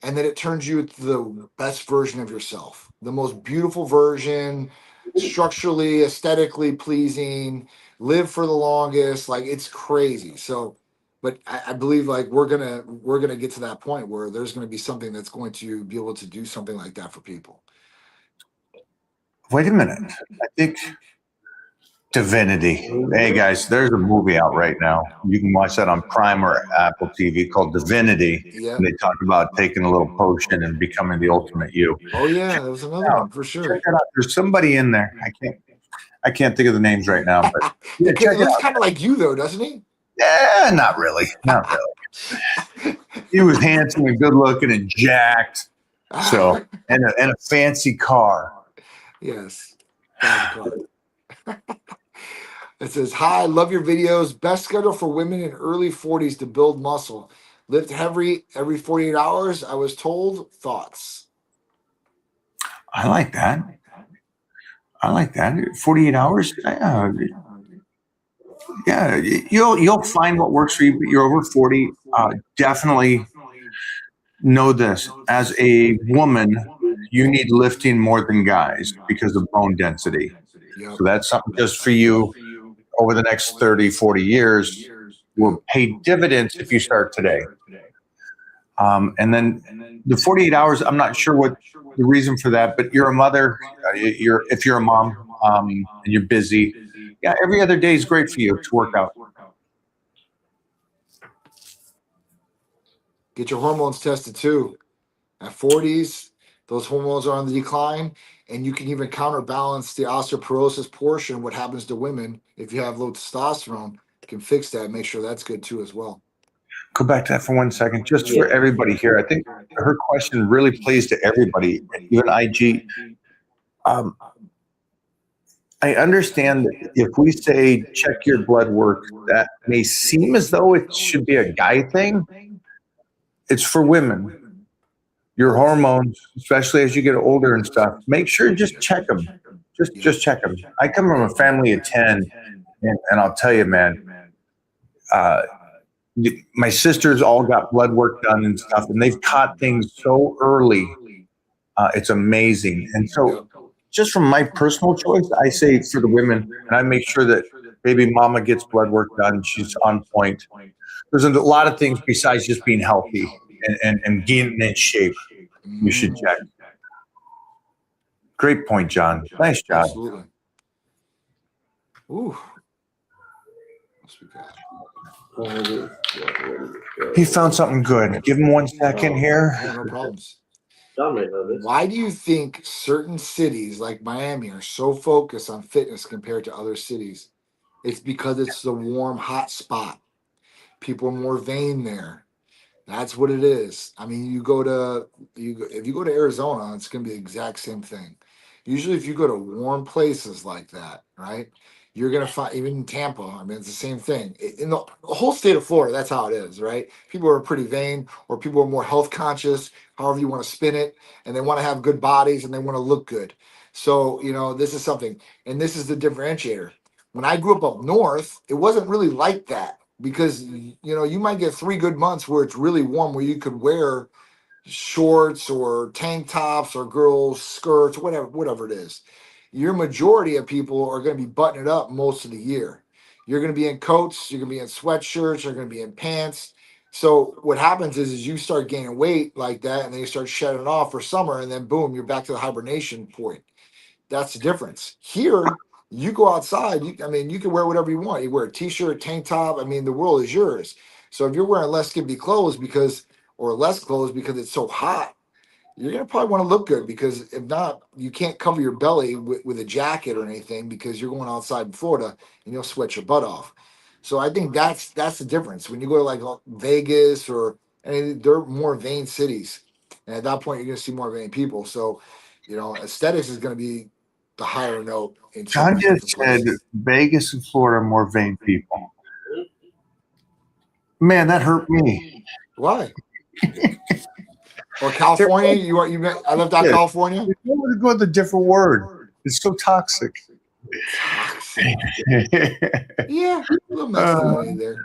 and then it turns you into the best version of yourself, the most beautiful version, structurally, aesthetically pleasing, live for the longest. Like, it's crazy. So But I believe like we're gonna get to that point where there's gonna be something that's going to be able to do something like that for people. Wait a minute. I think Divinity. Hey guys, there's a movie out right now. You can watch that on Prime or Apple TV called Divinity. Yeah. And they talk about taking a little potion and becoming the ultimate you. Oh yeah, there was another one for sure. Check it out. There's somebody in there. I can't think of the names right now, but yeah, It check it looks out. kind of like you though, doesn't he? Yeah, not really. Not really. He was handsome and good looking and jacked. So and a fancy car. Yes. It says, "Hi, love your videos. Best schedule for women in early 40s to build muscle. Lift heavy every 48 hours. I was told. Thoughts?" I like that. 48 hours. Yeah, you'll find what works for you. But you're over 40. Definitely know this. As a woman, you need lifting more than guys because of bone density. Yep. So that's something just for you over the next 30, 40 years will pay dividends if you start today. And then the 48 hours, I'm not sure what the reason for that, but you're a mother, if you're a mom and you're busy, yeah, every other day is great for you to work out. Get your hormones tested too. At 40s, those hormones are on the decline, and you can even counterbalance the osteoporosis portion. What happens to women if you have low testosterone? You can fix that. Make sure that's good too as well. Go back to that for 1 second, just for everybody here. I think her question really plays to everybody, even IG. I understand that if we say check your blood work, that may seem as though it should be a guy thing. It's for women. Your hormones, especially as you get older and stuff, make sure just check them. Just check them. I come from a family of 10, and I'll tell you, man, my sisters all got blood work done and stuff, and they've caught things so early. It's amazing. And so just from my personal choice, I say for the women, and I make sure that baby mama gets blood work done. She's on point. There's a lot of things besides just being healthy and getting in shape. You should check. Great point, John. Nice job. Absolutely. Ooh. He found something good. Give him 1 second here. Yeah, no problems. Why do you think certain cities like Miami are so focused on fitness compared to other cities? It's because it's the warm, hot spot. People are more vain there. That's what it is. I mean, if you go to Arizona, it's going to be the exact same thing. Usually, if you go to warm places like that, right, you're going to find, even in Tampa, I mean, it's the same thing. In the whole state of Florida, that's how it is, right? People are pretty vain, or people are more health conscious, however you want to spin it, and they want to have good bodies and they want to look good. So, this is something, and this is the differentiator. When I grew up north, it wasn't really like that because, you might get 3 good months where it's really warm, where you could wear shorts or tank tops or girls' skirts, whatever it is. Your majority of people are going to be buttoning it up most of the year. You're going to be in coats, you're going to be in sweatshirts, you're going to be in pants. So what happens is you start gaining weight like that, and then you start shedding it off for summer, and then boom, you're back to the hibernation point. That's the difference. Here, you go outside, you can wear whatever you want. You wear a t-shirt, tank top. I mean, the world is yours. So if you're wearing less skimpy clothes or less clothes because it's so hot, you're going to probably want to look good, because if not, you can't cover your belly with a jacket or anything because you're going outside in Florida and you'll sweat your butt off. So I think that's the difference. When you go to like Vegas they're more vain cities. And at that point, you're going to see more vain people. So, aesthetics is going to be the higher note. John just said Vegas and Florida are more vain people. Man, that hurt me. Why? Or California? I left out California? You want to go with a different word. It's so toxic. Toxic. Yeah, a little masculinity there.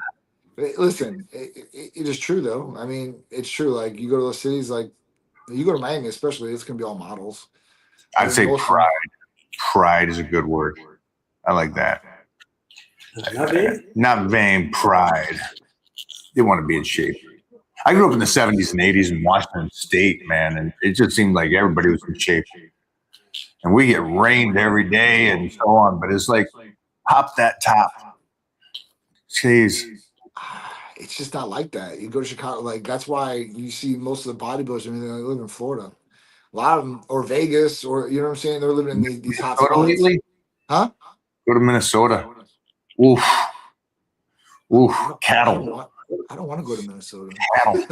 Listen, it is true though. I mean, it's true. Like you go to those cities, like you go to Miami, especially, it's gonna be all models. I'd say pride. Pride is a good word. I like that. Not vain, pride. they want to be in shape. I grew up in the 70s and 80s in Washington State, man, and it just seemed like everybody was in shape. And we get rained every day and so on, but it's like, hop that top. Jeez. It's just not like that. You go to Chicago, like that's why you see most of the bodybuilders. I mean, they live in Florida. A lot of them, or Vegas, or you know what I'm saying. They're living in these hot Minnesota spots. lately? Huh? Go to Minnesota. Oof. Oof. Cattle. I don't want to go to Minnesota. Cattle.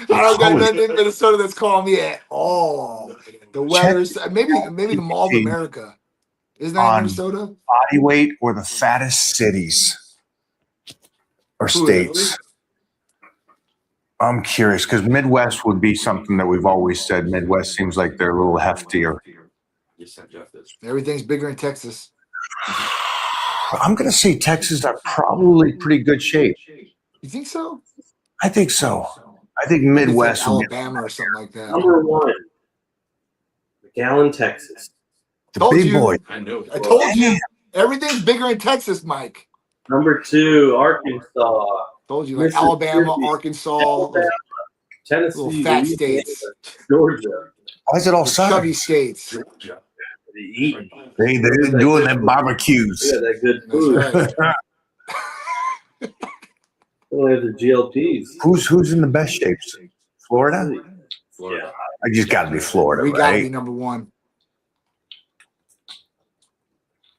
I don't got nothing in Minnesota that's calling me at all. The weather's maybe the Mall of America. Isn't that in Minnesota? Body weight or the fattest cities or states? I'm curious because Midwest would be something that we've always said. Midwest seems like they're a little heftier. Everything's bigger in Texas. I'm going to say Texas are probably pretty good shape. You think so? I think so. I think Midwest, like Alabama or something like that. Number 1, McAllen, Texas. the big boy. I know. I told you, everything's bigger in Texas, Mike. Number 2, Arkansas. Told you, like Alabama, Arkansas, Tennessee, little fat Louisiana, states, Georgia. Why is it all chubby southern? states. They eat. They're doing them barbecues. Yeah, that good That's food. right. Only have the GLPs. Who's in the best shapes? Florida? Yeah. I just got to be Florida, We gotta be right? number one.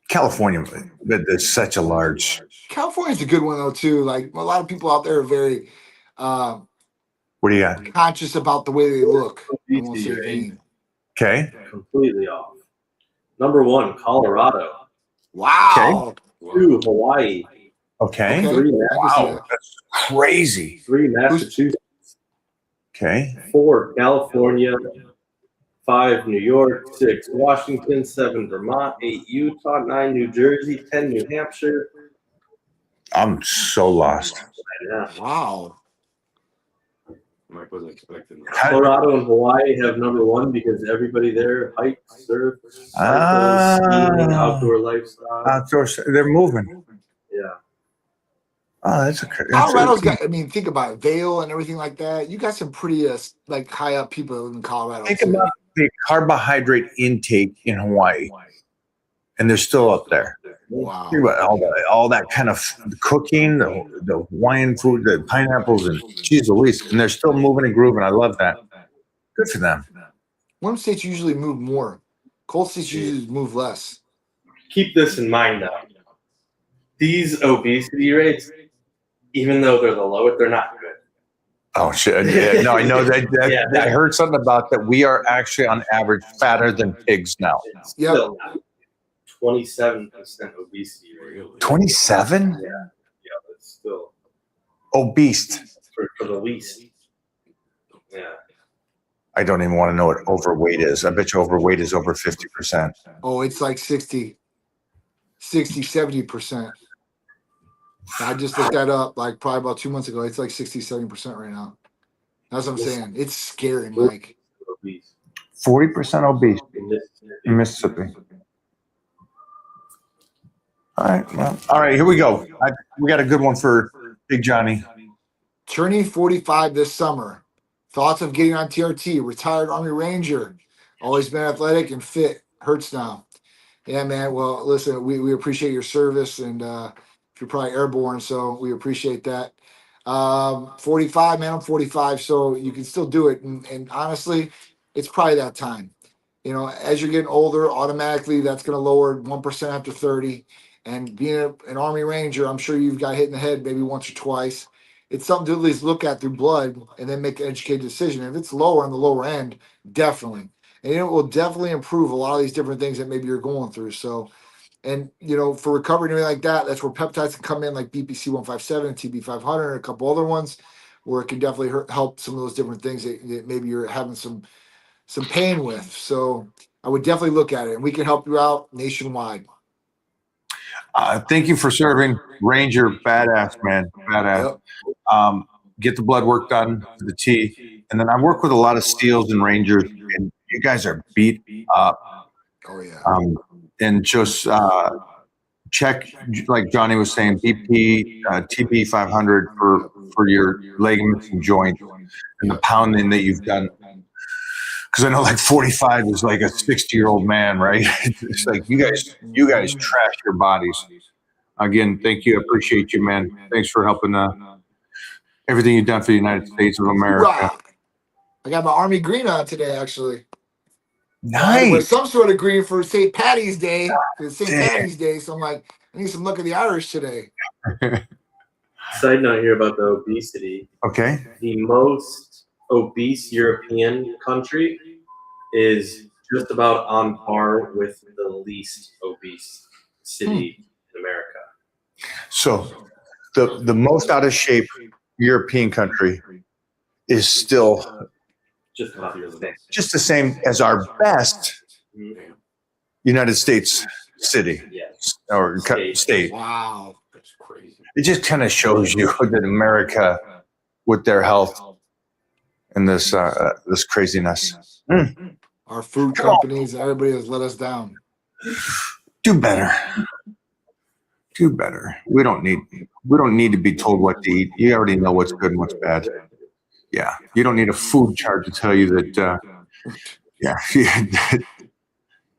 California, there's such a large. California's a good one though too. Like a lot of people out there are very What do you got? conscious about the way they look. I won't say Right? vain. Okay. Completely off. Number 1, Colorado. Wow. 2, Hawaii. Okay. Okay. 3, Wow, that's crazy. 3, Massachusetts. Okay. 4, California. 5, New York. 6, Washington. 7, Vermont. 8, Utah. 9, New Jersey. 10, New Hampshire. I'm so lost. Yeah. Wow. Mike wasn't expecting that. Colorado and Hawaii have number 1 because everybody there hikes, surf, Ah. cycles, skiing, outdoor lifestyle. Outdoors, they're moving. Yeah. Oh, that's Colorado's got. I mean, think about it, Vail and everything like that. You got some pretty like high up people in Colorado. Think too. about the carbohydrate intake in Hawaii, and they're still up there. Wow. Think about all that kind of cooking, the Hawaiian food, the pineapples, and cheese Louise, and they're still moving and grooving. I love that. Good for them. Warm states usually move more. Cold states usually move less. Keep this in mind, though. These obesity rates, even though they're the lowest, they're not good. Oh shit! Yeah, no, I know that. Yeah. I heard something about that. We are actually, on average, fatter than pigs now. It's Yep. still not 27% obesity rate. 27 Yeah, it's still obese. for the least. Yeah. I don't even want to know what overweight is. I bet you overweight is over 50%. Oh, it's like 60, 70%. I just looked that up like probably about 2 months ago. It's like 60, 70% right now. That's what I'm saying. It's scary, Mike. Obese 40% obese in Mississippi. in Mississippi. All right, well, all right, here we go. We got a good one for Big Johnny. Turning 45 this summer. Thoughts of getting on TRT. Retired Army Ranger. Always been athletic and fit. Hurts now. Yeah, man. Well, listen, we appreciate your service, and you're probably airborne, so we appreciate that. 45, man. I'm 45, so you can still do it. And honestly, it's probably that time. You know, as you're getting older, automatically that's going to lower 1% after 30. And being an Army Ranger, I'm sure you've got hit in the head maybe once or twice. It's something to at least look at through blood and then make an educated decision. If it's lower on the lower end, definitely. And it will definitely improve a lot of these different things that maybe you're going through. So, and, you know, for recovery and everything like that, that's where peptides can come in, like BPC 157 and TB 500 and a couple other ones, where it can definitely help some of those different things that maybe you're having some pain with. So I would definitely look at it, and we can help you out nationwide. Thank you for serving, Ranger. Badass, man. Badass. Yep. Get the blood work done for the T. And then I work with a lot of SEALs and Rangers, and you guys are beat up. Oh, yeah. And just check, like Johnny was saying, BP, TB 500 for your ligaments and joints and the pounding that you've done. Because I know like 45 is like a 60-year-old man, right? It's like you guys trash your bodies. Again, thank you. I appreciate you, man. Thanks for helping everything you've done for the United States of America. Rock. I got my Army green on today, actually. Nice. With some sort of green for St. Patty's Day. It's St. Patty's Day, so I'm like, I need some luck of the Irish today. Side note here about the obesity. Okay. The most obese European country is just about on par with the least obese city in America. So the most out of shape European country is still Just about the just the same as our best United States city or state. Wow. That's crazy. It just kind of shows you that America, with their health and this craziness, Our food companies, everybody has let us down. do better. Do better. We don't need to be told what to eat. You already know what's good and what's bad. Yeah, you don't need a food chart to tell you that.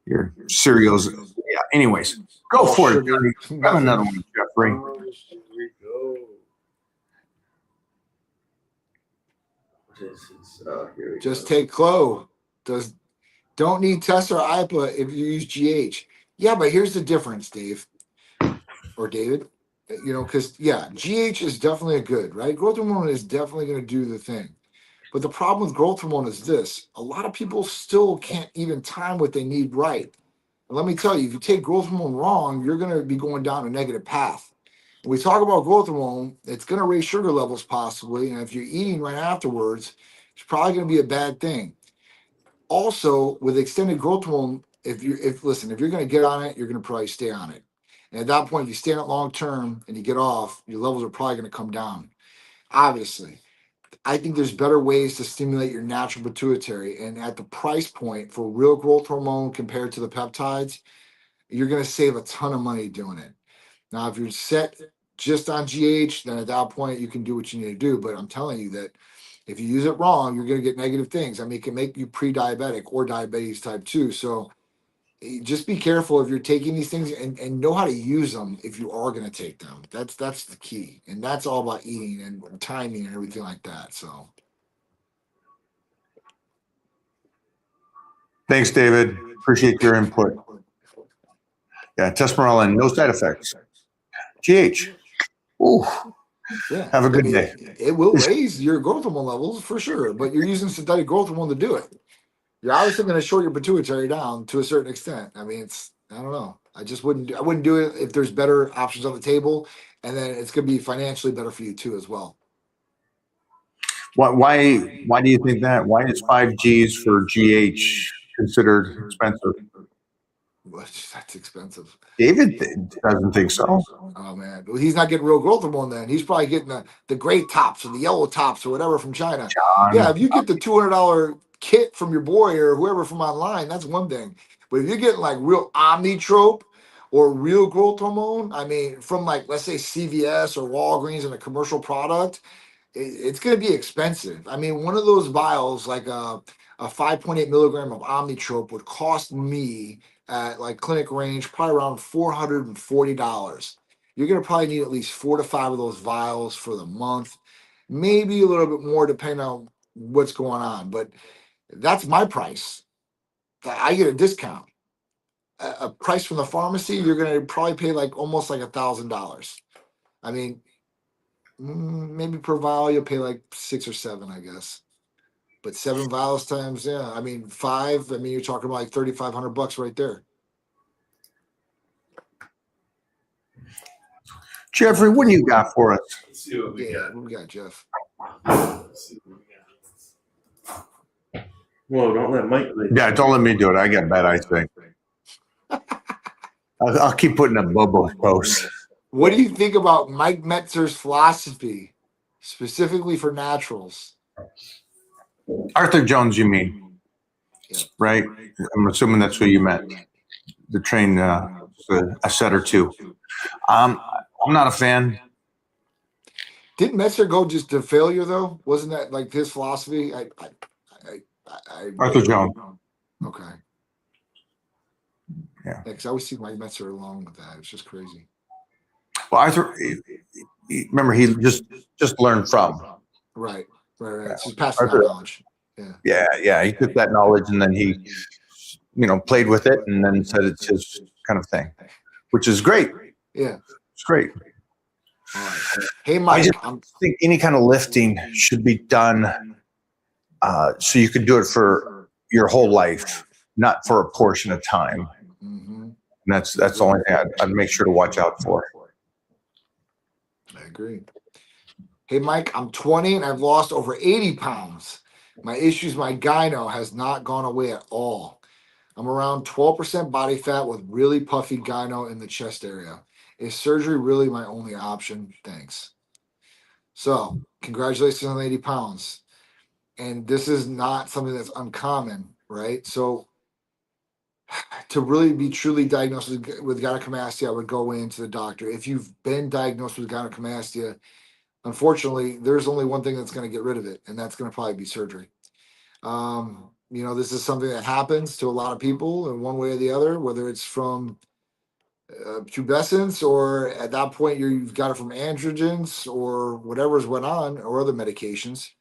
Your cereals. Yeah. Anyways, go for it. Johnny. Have another one, Jeffrey. Just take Clo. Don't need Test or IPA if you use GH. Yeah, but here's the difference, Dave or David. You know, because GH is definitely a good, right? Growth hormone is definitely going to do the thing. But the problem with growth hormone is this: a lot of people still can't even time what they need right. And let me tell you, if you take growth hormone wrong, you're going to be going down a negative path. When we talk about growth hormone, it's going to raise sugar levels possibly, and if you're eating right afterwards, it's probably going to be a bad thing. Also, with extended growth hormone, if you're going to get on it, you're going to probably stay on it. And at that point, if you stay on it long term and you get off, your levels are probably going to come down. Obviously, I think there's better ways to stimulate your natural pituitary. And at the price point for real growth hormone compared to the peptides, you're going to save a ton of money doing it. Now, if you're set just on GH, then at that point, you can do what you need to do. But I'm telling you that if you use it wrong, you're going to get negative things. I mean, it can make you pre-diabetic or diabetes type 2. So just be careful if you're taking these things and know how to use them if you are going to take them. That's the key. And that's all about eating and timing and everything like that. So Thanks, David. Appreciate your input. Yeah, Tesmarolin, no side effects. GH. Ooh. yeah, Have a good day. It will raise your growth hormone levels for sure, but you're using synthetic growth hormone to do it. You're obviously going to short your pituitary down to a certain extent. I mean, I don't know. I wouldn't do it if there's better options on the table, and then it's going to be financially better for you too as well. Why do you think that? Why is 5Gs for GH considered expensive? That's expensive. David doesn't think so. Oh man, well, he's not getting real growth hormone then. He's probably getting the gray tops or the yellow tops or whatever from China. Yeah, if you get the $200 kit from your boy or whoever from online, that's one thing. But if you're getting like real Omnitrope or real growth hormone, I mean, from like, let's say CVS or Walgreens in a commercial product, it's going to be expensive. I mean, one of those vials, like a 5.8 milligram of Omnitrope, would cost me at like clinic range probably around $440. You're going to probably need at least 4 to 5 of those vials for the month, maybe a little bit more depending on what's going on. But that's my price. I get a discount. A price from the pharmacy, you're going to probably pay like almost like $1,000. I mean, maybe per vial you'll pay like 6 or 7, I guess. But 7 vials times, I mean 5. I mean, you're talking about like $3,500 right there. Jeffrey, what do you got for us? Let's see what we got. What we got, Jeff? Let's see what we got. Whoa, don't let Mike leave. Yeah, don't let me do it. I got bad eyesight. I'll keep putting up Bobo posts. What do you think about Mike Metzer's philosophy, specifically for naturals? Arthur Jones, you mean? Yeah. Right? I'm assuming that's who you meant. The train a set or two. I'm not a fan. Didn't Metzer go just to failure though? Wasn't that like his philosophy? Arthur Jones. Okay. Yeah. Because I always see Mike Metzer along with that. It's just crazy. Well, Arthur, remember he just learned from. Right. It's just passing that knowledge. Yeah. He took that knowledge and then he, played with it and then said it's his kind of thing, which is great. Yeah. It's great. All right. Hey, Mike. I think any kind of lifting should be done so you could do it for your whole life, not for a portion of time. Mm-hmm. And that's the only thing I'd make sure to watch out for. I agree. Hey, Mike, I'm 20 and I've lost over 80 pounds. My issues, my gyno has not gone away at all. I'm around 12% body fat with really puffy gyno in the chest area. Is surgery really my only option? Thanks. So, congratulations on the 80 pounds. And this is not something that's uncommon, right? So, to really be truly diagnosed with gynecomastia, I would go into the doctor. If you've been diagnosed with gynecomastia, unfortunately, there's only one thing that's going to get rid of it, and that's going to probably be surgery. This is something that happens to a lot of people in one way or the other, whether it's from pubescence or at that point you've got it from androgens or whatever's went on or other medications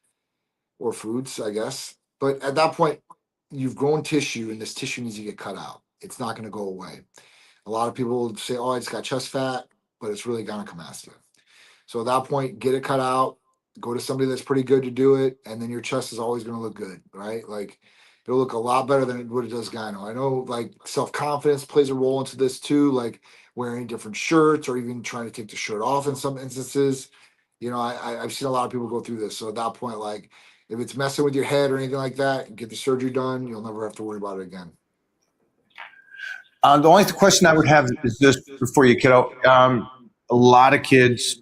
or foods, I guess. But at that point, you've grown tissue and this tissue needs to get cut out. It's not going to go away. A lot of people say, oh, it's got chest fat, but it's really gynecomastia. So at that point, get it cut out, go to somebody that's pretty good to do it, and then your chest is always going to look good, right? Like it'll look a lot better than what it does gyno. I know like self-confidence plays a role into this too, like wearing different shirts or even trying to take the shirt off in some instances. I've seen a lot of people go through this. So at that point, like if it's messing with your head or anything like that, get the surgery done. You'll never have to worry about it again. The only question I would have is this before you kiddo. A lot of guys,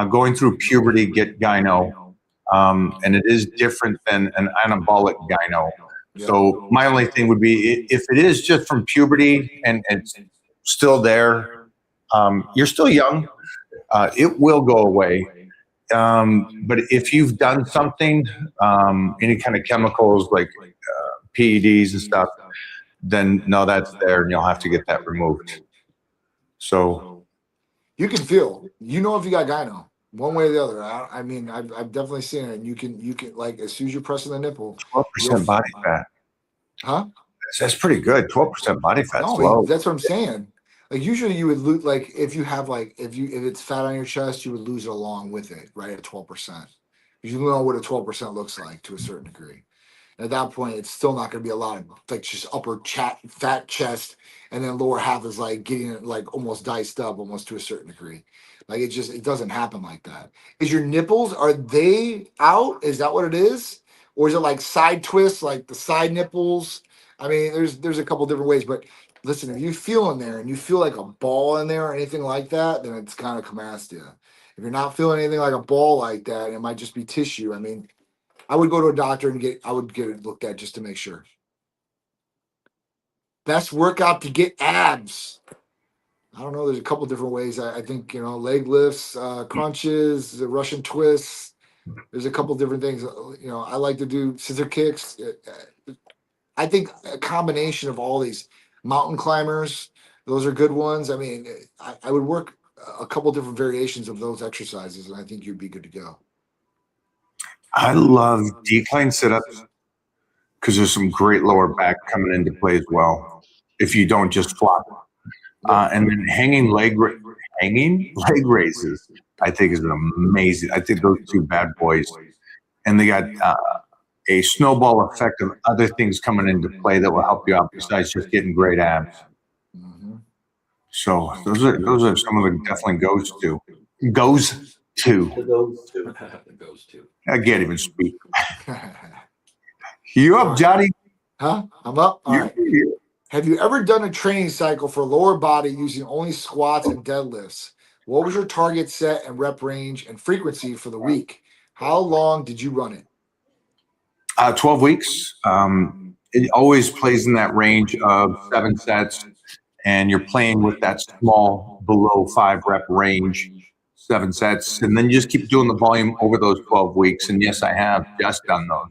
going through puberty get gyno, and it is different than an anabolic gyno. So my only thing would be if it is just from puberty and it's still there, you're still young, it will go away. But if you've done something, any kind of chemicals like PEDs and stuff, then no, that's there and you'll have to get that removed. So you can feel, if you got gyno one way or the other. I've definitely seen it. And you can like as soon as you're pressing the nipple, 12% body fat. Huh? That's pretty good. 12% body fat. No, that's what I'm saying. Like usually you would lose, like if you have like if it's fat on your chest, you would lose it along with it, right? At 12%. Because you know what a 12% looks like to a certain degree. And at that point, it's still not going to be a lot of like just upper fat chest, and then lower half is like getting it like almost diced up, almost to a certain degree. Like it doesn't happen like that. Is your nipples, are they out? Is that what it is? Or is it like side twists, like the side nipples? I mean, there's a couple different ways, but listen, if you feel in there and you feel like a ball in there or anything like that, then it's gynecomastia. If you're not feeling anything like a ball like that, it might just be tissue. I mean, I would go to a doctor and get it looked at just to make sure. Best workout to get abs. I don't know. There's a couple different ways. I think, leg lifts, crunches, the Russian twists. There's a couple different things. I like to do scissor kicks. I think a combination of all these mountain climbers, those are good ones. I mean, I would work a couple different variations of those exercises, and I think you'd be good to go. I love decline sit-ups because there's some great lower back coming into play as well. If you don't just flop, and then hanging leg raises, I think is amazing. I think those two bad boys, and they got a snowball effect of other things coming into play that will help you out besides just getting great abs. Mm-hmm. So those are some of the definitely goes to. I can't even speak. You up, Johnny? Huh? I'm up. All right. Have you ever done a training cycle for lower body using only squats and deadlifts? What was your target set and rep range and frequency for the week? How long did you run it? 12 weeks. it always plays in that range of 7 sets, and you're playing with that small below 5 rep range, 7 sets, and then you just keep doing the volume over those 12 weeks. And yes, I have just done those.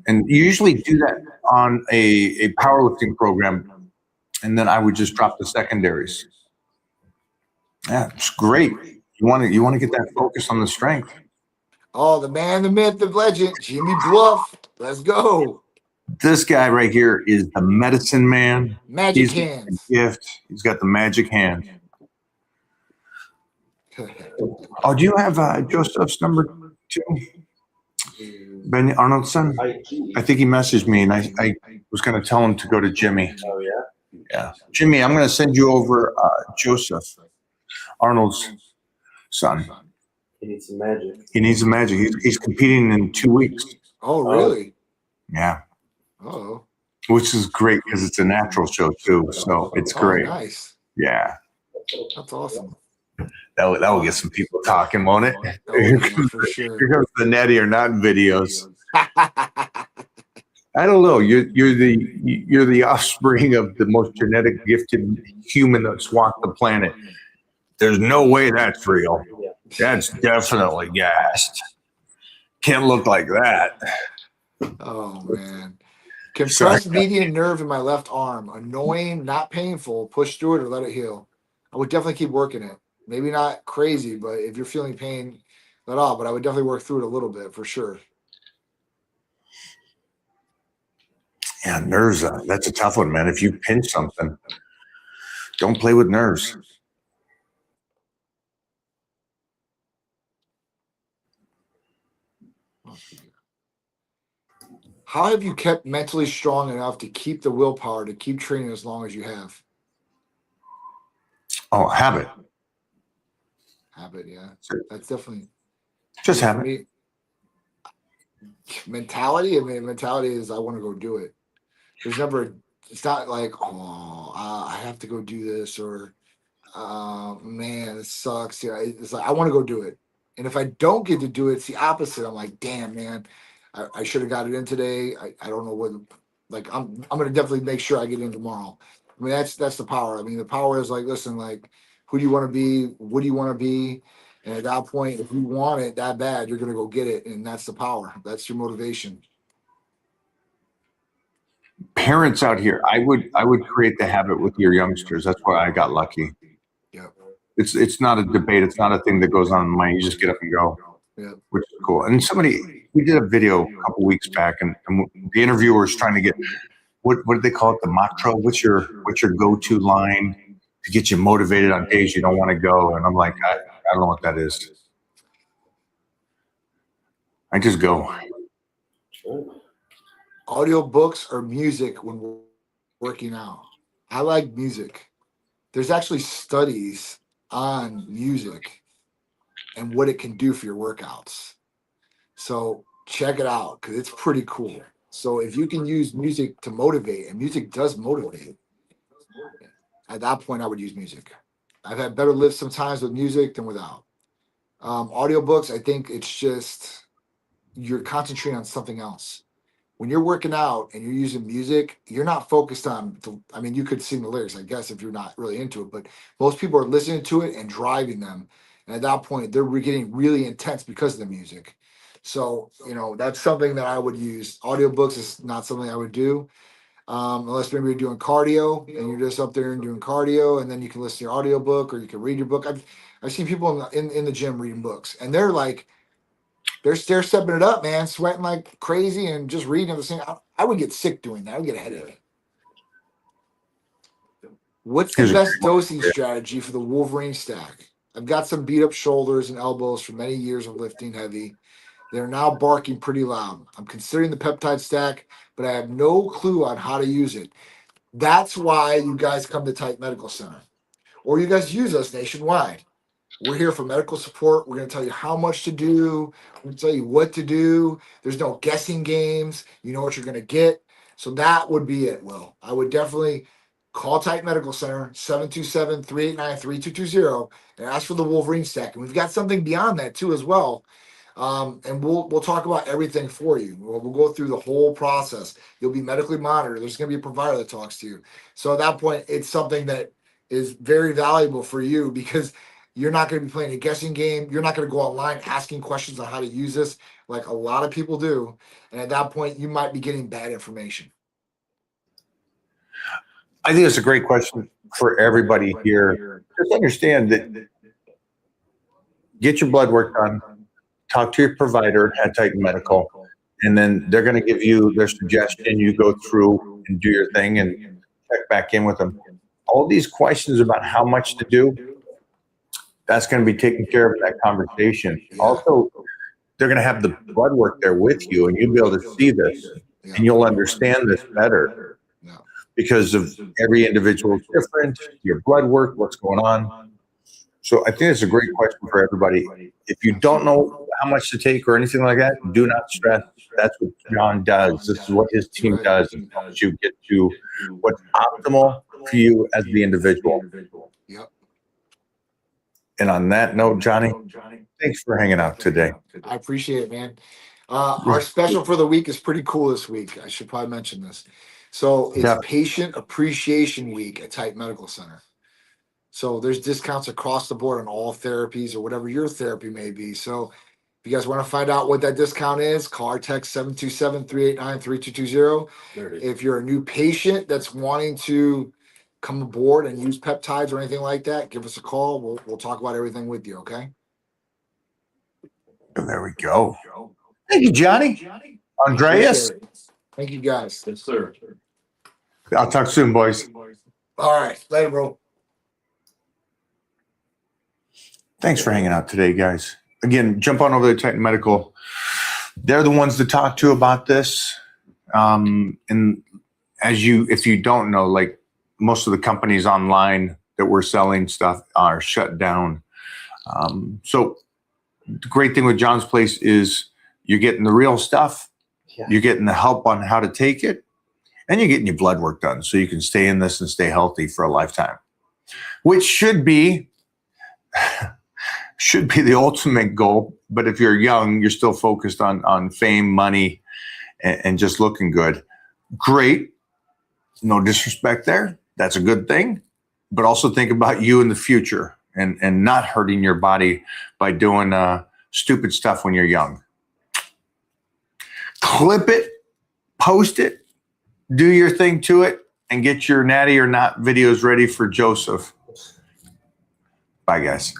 And you usually do that on a powerlifting program, and then I would just drop the secondaries. Yeah, it's great. You want to get that focus on the strength. Oh, the man, the myth, the legend, Jimmy Bluff. Let's go. This guy right here is the medicine man. Magic He's got hands. the gift. He's got the magic hand. Oh, do you have Joseph's number 2? Ben Arnoldson? I think he messaged me, and I was going to tell him to go to Jimmy. Oh, yeah? Yeah. Jimmy, I'm going to send you over Joseph, Arnold's son. He needs some magic. He needs some magic. He's competing in 2 weeks. Oh, really? Yeah. Oh. Which is great because it's a natural show, too. So it's great. Nice. Yeah. That's awesome. That will get some people talking, won't it? Oh, yeah, for sure. Here comes the Natty or Not videos. I don't know. You're the offspring of the most genetic gifted human that's walked the planet. There's no way that's real. That's definitely gassed. Can't look like that. Oh, man. Compressed median nerve in my left arm. Annoying, not painful. Push through it or let it heal. I would definitely keep working it. Maybe not crazy, but if you're feeling pain, let off. But I would definitely work through it a little bit for sure. Yeah, nerves. That's a tough one, man. If you pinch something, don't play with nerves. How have you kept mentally strong enough to keep the willpower to keep training as long as you have? Oh, habit. Habit, yeah. That's definitely Just for habit. me. Mentality. I mean, mentality is I want to go do it. There's never. It's not like I have to go do this or man, it sucks. Yeah, it's like I want to go do it. And if I don't get to do it, it's the opposite. I'm like, damn, man, I should have got it in today. I don't know what. Like I'm gonna definitely make sure I get in tomorrow. I mean, that's the power. I mean, the power is like, listen, like, who do you want to be? What do you want to be? And at that point, if you want it that bad, you're gonna go get it, and that's the power. That's your motivation. Parents out here, I would create the habit with your youngsters. That's why I got lucky. Yeah. It's not a debate. It's not a thing that goes on in the mind. You just get up and go. Yeah. Which is cool. And we did a video a couple weeks back, and the interviewer was trying to get what did they call it? The mantra. What's your go-to line to get you motivated on days you don't want to go? And I'm like, I don't know what that is. I just go. Audio books or music when we're working out. I like music. There's actually studies on music and what it can do for your workouts. So check it out because it's pretty cool. So if you can use music to motivate, and music does motivate, at that point I would use music. I've had better lifts sometimes with music than without. Audiobooks, I think it's just you're concentrating on something else. When you're working out and you're using music, you're not focused on, I mean, you could sing the lyrics, I guess, if you're not really into it, but most people are listening to it and driving them. And at that point, they're getting really intense because of the music. So, that's something that I would use. Audiobooks is not something I would do. Unless maybe you're doing cardio and you're just up there and doing cardio, and then you can listen to your audiobook or you can read your book. I've seen people in the gym reading books, and they're like, they're stepping it up, man, sweating like crazy and just reading the same. I would get sick doing that. I would get a headache. What's the best dosing strategy for the Wolverine stack? I've got some beat up shoulders and elbows from many years of lifting heavy. They're now barking pretty loud. I'm considering the peptide stack, but I have no clue on how to use it. That's why you guys come to Titan Medical Center, or you guys use us nationwide. We're here for medical support. We're going to tell you how much to do. We're going to tell you what to do. There's no guessing games. You know what you're going to get. So that would be it, Will. I would definitely call Titan Medical Center, 727-389-3220, and ask for the Wolverine stack. And we've got something beyond that, too, as well. And we'll talk about everything for you. We'll go through the whole process. You'll be medically monitored. There's going to be a provider that talks to you. So at that point, it's something that is very valuable for you because you're not going to be playing a guessing game. You're not going to go online asking questions on how to use this like a lot of people do. And at that point, you might be getting bad information. I think it's a great question for everybody here. Just understand that get your blood work done, talk to your provider at Titan Medical, and then they're going to give you their suggestion. You go through and do your thing and check back in with them. All these questions about how much to do, that's going to be taken care of in that conversation. Also, they're going to have the blood work there with you, and you'll be able to see this, and you'll understand this better because of every individual is different, your blood work, what's going on. So I think it's a great question for everybody. If you don't know how much to take or anything like that, do not stress. That's what John does. This is what his team does, and helps you get to what's optimal for you as the individual. Yep. And on that note, Johnny, thanks for hanging out today. I appreciate it, man. Our special for the week is pretty cool this week. I should probably mention this. So it's Patient Appreciation Week at Titan Medical Center. So there's discounts across the board on all therapies or whatever your therapy may be. So if you guys want to find out what that discount is, call or text 727-389-3220. If you're a new patient that's wanting to come aboard and use peptides or anything like that, give us a call. We'll talk about everything with you, okay? There we go. Thank you, Johnny. Andreas. Thank you, guys. Yes, sir. I'll talk soon, boys. All right. Later, bro. Thanks for hanging out today, guys. Again, jump on over to Titan Medical. They're the ones to talk to about this. And if you don't know, like most of the companies online that we're selling stuff are shut down. So the great thing with John's place is you're getting the real stuff. Yeah. You're getting the help on how to take it, and you're getting your blood work done so you can stay in this and stay healthy for a lifetime, which should be the ultimate goal. But if you're young, you're still focused on fame, money, and just looking good. Great. No disrespect there. That's a good thing. But also think about you in the future and not hurting your body by doing stupid stuff when you're young. Clip it, post it, do your thing to it, and get your natty or not videos ready for Joseph. Bye, guys.